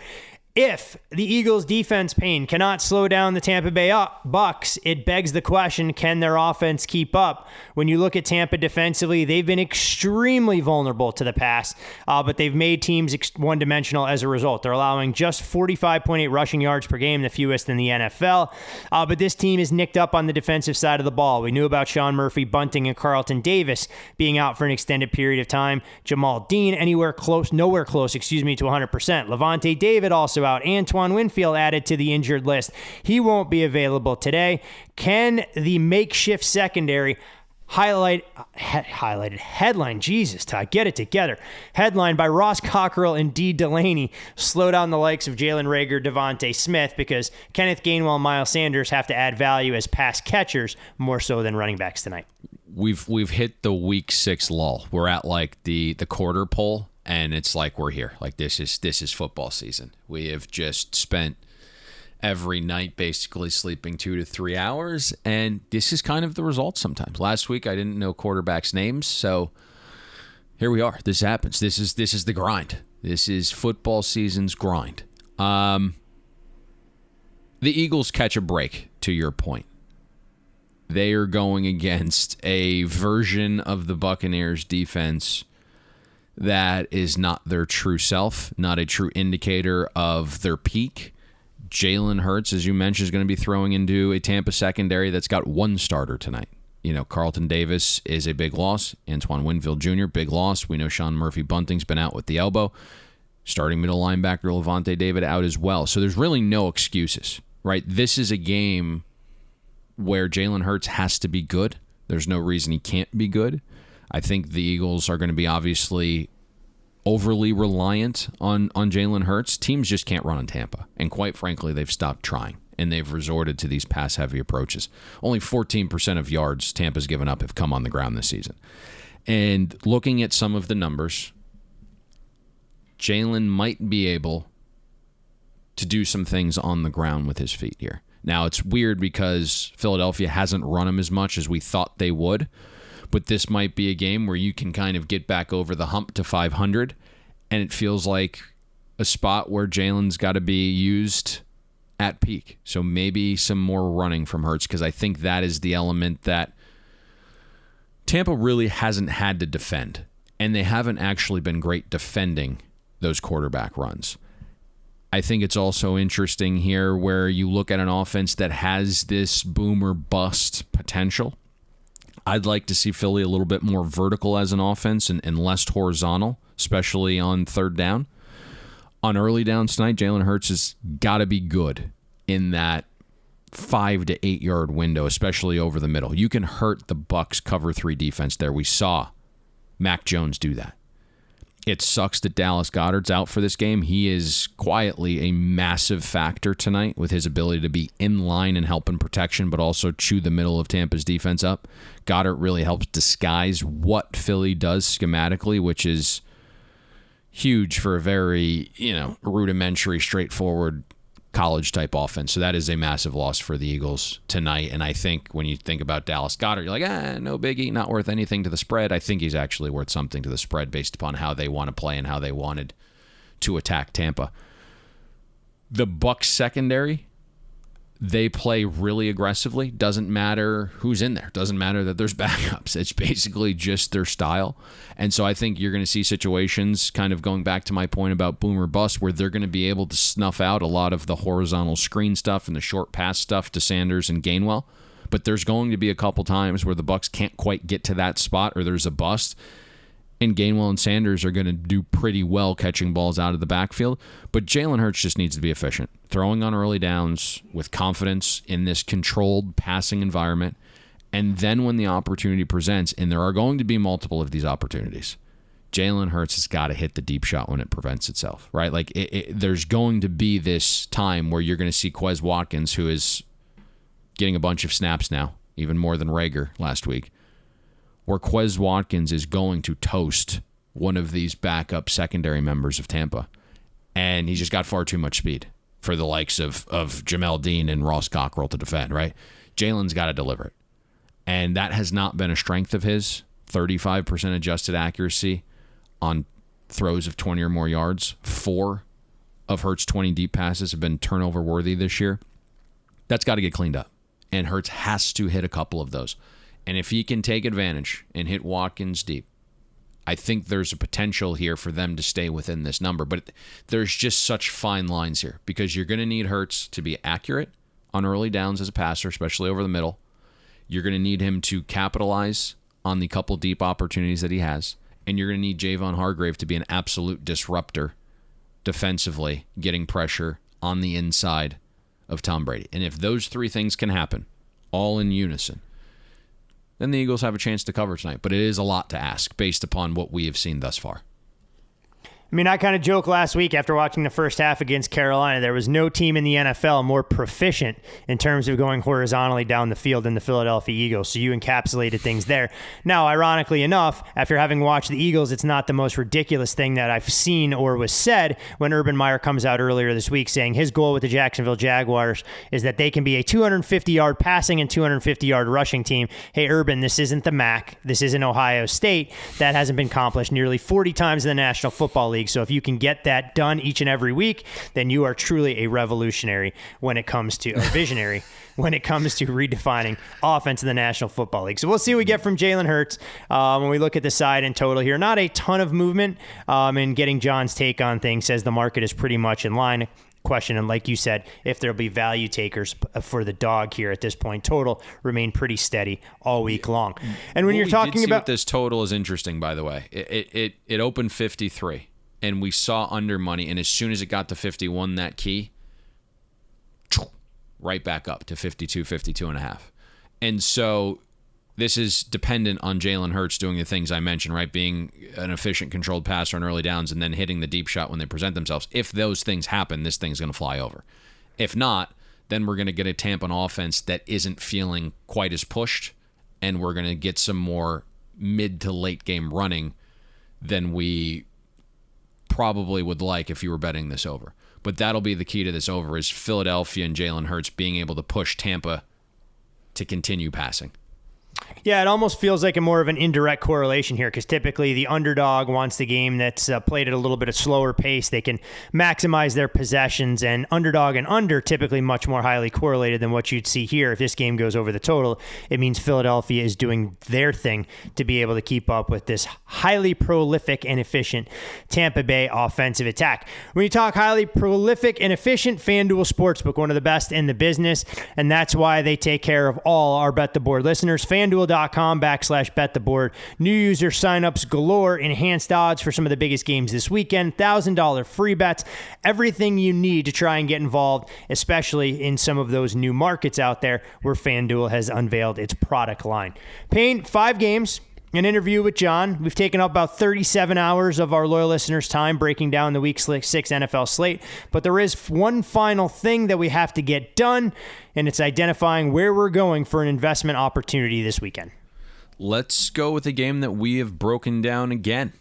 If the Eagles' defense, Payne, cannot slow down the Tampa Bay Bucs, it begs the question, can their offense keep up? When you look at Tampa defensively, they've been extremely vulnerable to the pass, but they've made teams one-dimensional as a result. They're allowing just 45.8 rushing yards per game, the fewest in the NFL. But this team is nicked up on the defensive side of the ball. We knew about Sean Murphy, Bunting, and Carlton Davis being out for an extended period of time. Jamal Dean nowhere close, to 100%. Levante David also also out. Antoine Winfield added to the injured list. He won't be available today. Can the makeshift secondary headline, Jesus, Todd, get it together. Headline by Ross Cockrell and D. Delaney, slow down the likes of Jalen Reagor, Devontae Smith, because Kenneth Gainwell and Miles Sanders have to add value as pass catchers more so than running backs tonight. We've hit the week 6 lull. We're at like the quarter pole, and it's like we're here. Like this is football season. We have just spent every night basically sleeping 2 to 3 hours, and this is kind of the result sometimes. Last week I didn't know quarterbacks' names, so here we are. This happens. This is the grind. This is football season's grind. The Eagles catch a break, to your point. They are going against a version of the Buccaneers defense that is not their true self, not a true indicator of their peak. Jalen Hurts, as you mentioned, is going to be throwing into a Tampa secondary that's got one starter tonight. You know, Carlton Davis is a big loss. Antoine Winfield Jr., big loss. We know Sean Murphy-Bunting's been out with the elbow. Starting middle linebacker Levante David out as well. So there's really no excuses, right? This is a game where Jalen Hurts has to be good. There's no reason he can't be good. I think the Eagles are going to be obviously overly reliant on Jalen Hurts. Teams just can't run on Tampa. And quite frankly, they've stopped trying, and they've resorted to these pass-heavy approaches. Only 14% of yards Tampa's given up have come on the ground this season. And looking at some of the numbers, Jalen might be able to do some things on the ground with his feet here. Now, it's weird because Philadelphia hasn't run him as much as we thought they would, but this might be a game where you can kind of get back over the hump to 500, and it feels like a spot where Jalen's got to be used at peak. So maybe some more running from Hurts, because I think that is the element that Tampa really hasn't had to defend, and they haven't actually been great defending those quarterback runs. I think it's also interesting here where you look at an offense that has this boom or bust potential. I'd like to see Philly a little bit more vertical as an offense and less horizontal, especially on third down. On early downs tonight, Jalen Hurts has got to be good in that 5 to 8 yard window, especially over the middle. You can hurt the Bucs cover 3 defense there. We saw Mac Jones do that. It sucks that Dallas Goedert's out for this game. He is quietly a massive factor tonight with his ability to be in line and help in protection, but also chew the middle of Tampa's defense up. Goedert really helps disguise what Philly does schematically, which is huge for a very, rudimentary, straightforward college-type offense. So that is a massive loss for the Eagles tonight. And I think when you think about Dallas Goedert, you're like, no biggie, not worth anything to the spread. I think he's actually worth something to the spread based upon how they want to play and how they wanted to attack Tampa. The Bucs secondary, they play really aggressively. Doesn't matter who's in there. Doesn't matter that there's backups. It's basically just their style. And so I think you're going to see situations, kind of going back to my point about boom or bust, where they're going to be able to snuff out a lot of the horizontal screen stuff and the short pass stuff to Sanders and Gainwell. But there's going to be a couple times where the Bucs can't quite get to that spot, or there's a bust. And Gainwell and Sanders are going to do pretty well catching balls out of the backfield. But Jalen Hurts just needs to be efficient. Throwing on early downs with confidence in this controlled passing environment. And then when the opportunity presents, and there are going to be multiple of these opportunities, Jalen Hurts has got to hit the deep shot when it prevents itself, right? Like there's going to be this time where you're going to see Quez Watkins, who is getting a bunch of snaps now, even more than Reagor last week, where Quez Watkins is going to toast one of these backup secondary members of Tampa. And he's just got far too much speed for the likes of Jamel Dean and Ross Cockrell to defend, right? Jalen's got to deliver it. And that has not been a strength of his. 35% adjusted accuracy on throws of 20 or more yards. 4 of Hurts' 20 deep passes have been turnover worthy this year. That's got to get cleaned up. And Hurts has to hit a couple of those. And if he can take advantage and hit Watkins deep, I think there's a potential here for them to stay within this number. But there's just such fine lines here because you're going to need Hurts to be accurate on early downs as a passer, especially over the middle. You're going to need him to capitalize on the couple deep opportunities that he has. And you're going to need Javon Hargrave to be an absolute disruptor defensively, getting pressure on the inside of Tom Brady. And if those three things can happen, all in unison, then the Eagles have a chance to cover tonight. But it is a lot to ask based upon what we have seen thus far. I mean, I kind of joked last week after watching the first half against Carolina, there was no team in the NFL more proficient in terms of going horizontally down the field than the Philadelphia Eagles. So you encapsulated things there. Now, ironically enough, after having watched the Eagles, it's not the most ridiculous thing that I've seen or was said when Urban Meyer comes out earlier this week saying his goal with the Jacksonville Jaguars is that they can be a 250-yard passing and 250-yard rushing team. Hey, Urban, this isn't the MAC. This isn't Ohio State. That hasn't been accomplished nearly 40 times in the National Football League. So if you can get that done each and every week, then you are truly a revolutionary when it comes to, or visionary when it comes to redefining offense in the National Football League. So we'll see what we get from Jalen Hurts when we look at the side in total here. Not a ton of movement, and getting John's take on things says the market is pretty much in line. Question, and like you said, if there'll be value takers for the dog here at this point. Total remain pretty steady all week long. And when you're talking about this total is interesting, by the way. It opened 53. And we saw under money, and as soon as it got to 51, that key, right back up to 52, 52.5. And so this is dependent on Jalen Hurts doing the things I mentioned, right? Being an efficient, controlled passer on early downs and then hitting the deep shot when they present themselves. If those things happen, this thing's going to fly over. If not, then we're going to get a Tampa offense that isn't feeling quite as pushed, and we're going to get some more mid to late game running than we probably would like if you were betting this over. But that'll be the key to this over, is Philadelphia and Jalen Hurts being able to push Tampa to continue passing. Yeah, it almost feels like a more of an indirect correlation here, because typically the underdog wants the game that's played at a little bit of slower pace. They can maximize their possessions, and underdog and under typically much more highly correlated than what you'd see here. If this game goes over the total, it means Philadelphia is doing their thing to be able to keep up with this highly prolific and efficient Tampa Bay offensive attack. When you talk highly prolific and efficient, FanDuel Sportsbook, one of the best in the business, and that's why they take care of all our Bet the Board listeners. FanDuel.com/bet-the-board. New user signups galore, enhanced odds for some of the biggest games this weekend, $1,000 free bets, everything you need to try and get involved, especially in some of those new markets out there where FanDuel has unveiled its product line. Payne, 5 games. An interview with John. We've taken up about 37 hours of our loyal listeners' time breaking down the Week 6 NFL slate. But there is one final thing that we have to get done, and it's identifying where we're going for an investment opportunity this weekend. Let's go with a game that we have broken down again.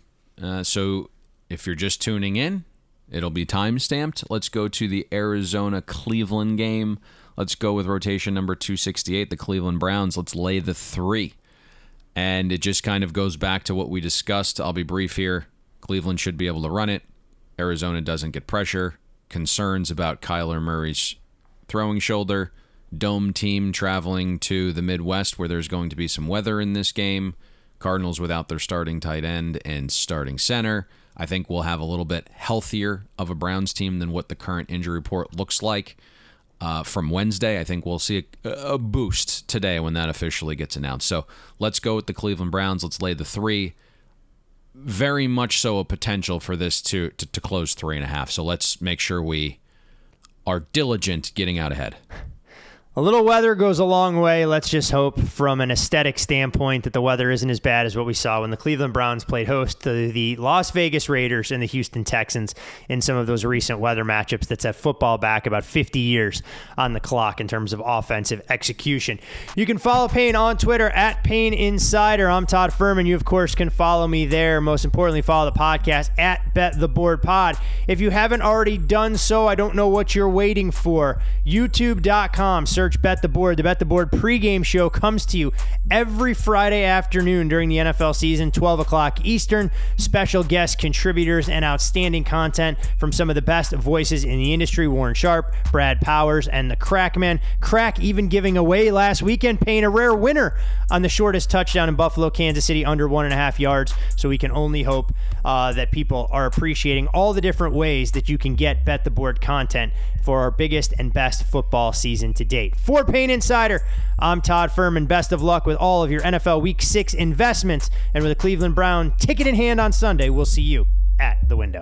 So if you're just tuning in, it'll be time-stamped. Let's go to the Arizona-Cleveland game. Let's go with rotation number 268, the Cleveland Browns. Let's lay the 3. And it just kind of goes back to what we discussed. I'll be brief here. Cleveland should be able to run it. Arizona doesn't get pressure. Concerns about Kyler Murray's throwing shoulder. Dome team traveling to the Midwest where there's going to be some weather in this game. Cardinals without their starting tight end and starting center. I think we'll have a little bit healthier of a Browns team than what the current injury report looks like. From Wednesday, I think we'll see a boost today when that officially gets announced. So let's go with the Cleveland Browns. Let's lay the 3. Very much so a potential for this to close 3.5. So let's make sure we are diligent getting out ahead. A little weather goes a long way. Let's just hope from an aesthetic standpoint that the weather isn't as bad as what we saw when the Cleveland Browns played host to the Las Vegas Raiders and the Houston Texans in some of those recent weather matchups that set football back about 50 years on the clock in terms of offensive execution. You can follow Payne on Twitter at Payne Insider. I'm Todd Furman. You, of course, can follow me there. Most importantly, follow the podcast at Bet the Board Pod. If you haven't already done so, I don't know what you're waiting for. YouTube.com. Search Bet the Board. The Bet the Board pregame show comes to you every Friday afternoon during the NFL season, 12 o'clock Eastern. Special guest contributors and outstanding content from some of the best voices in the industry. Warren Sharp, Brad Powers, and the Crackman. Crack even giving away last weekend, Payne, a rare winner on the shortest touchdown in Buffalo, Kansas City, under 1.5 yards. So we can only hope that people are appreciating all the different ways that you can get Bet the Board content for our biggest and best football season to date. For Payne Insider, I'm Todd Furman. Best of luck with all of your NFL Week 6 investments. And with a Cleveland Brown ticket in hand on Sunday, we'll see you at the window.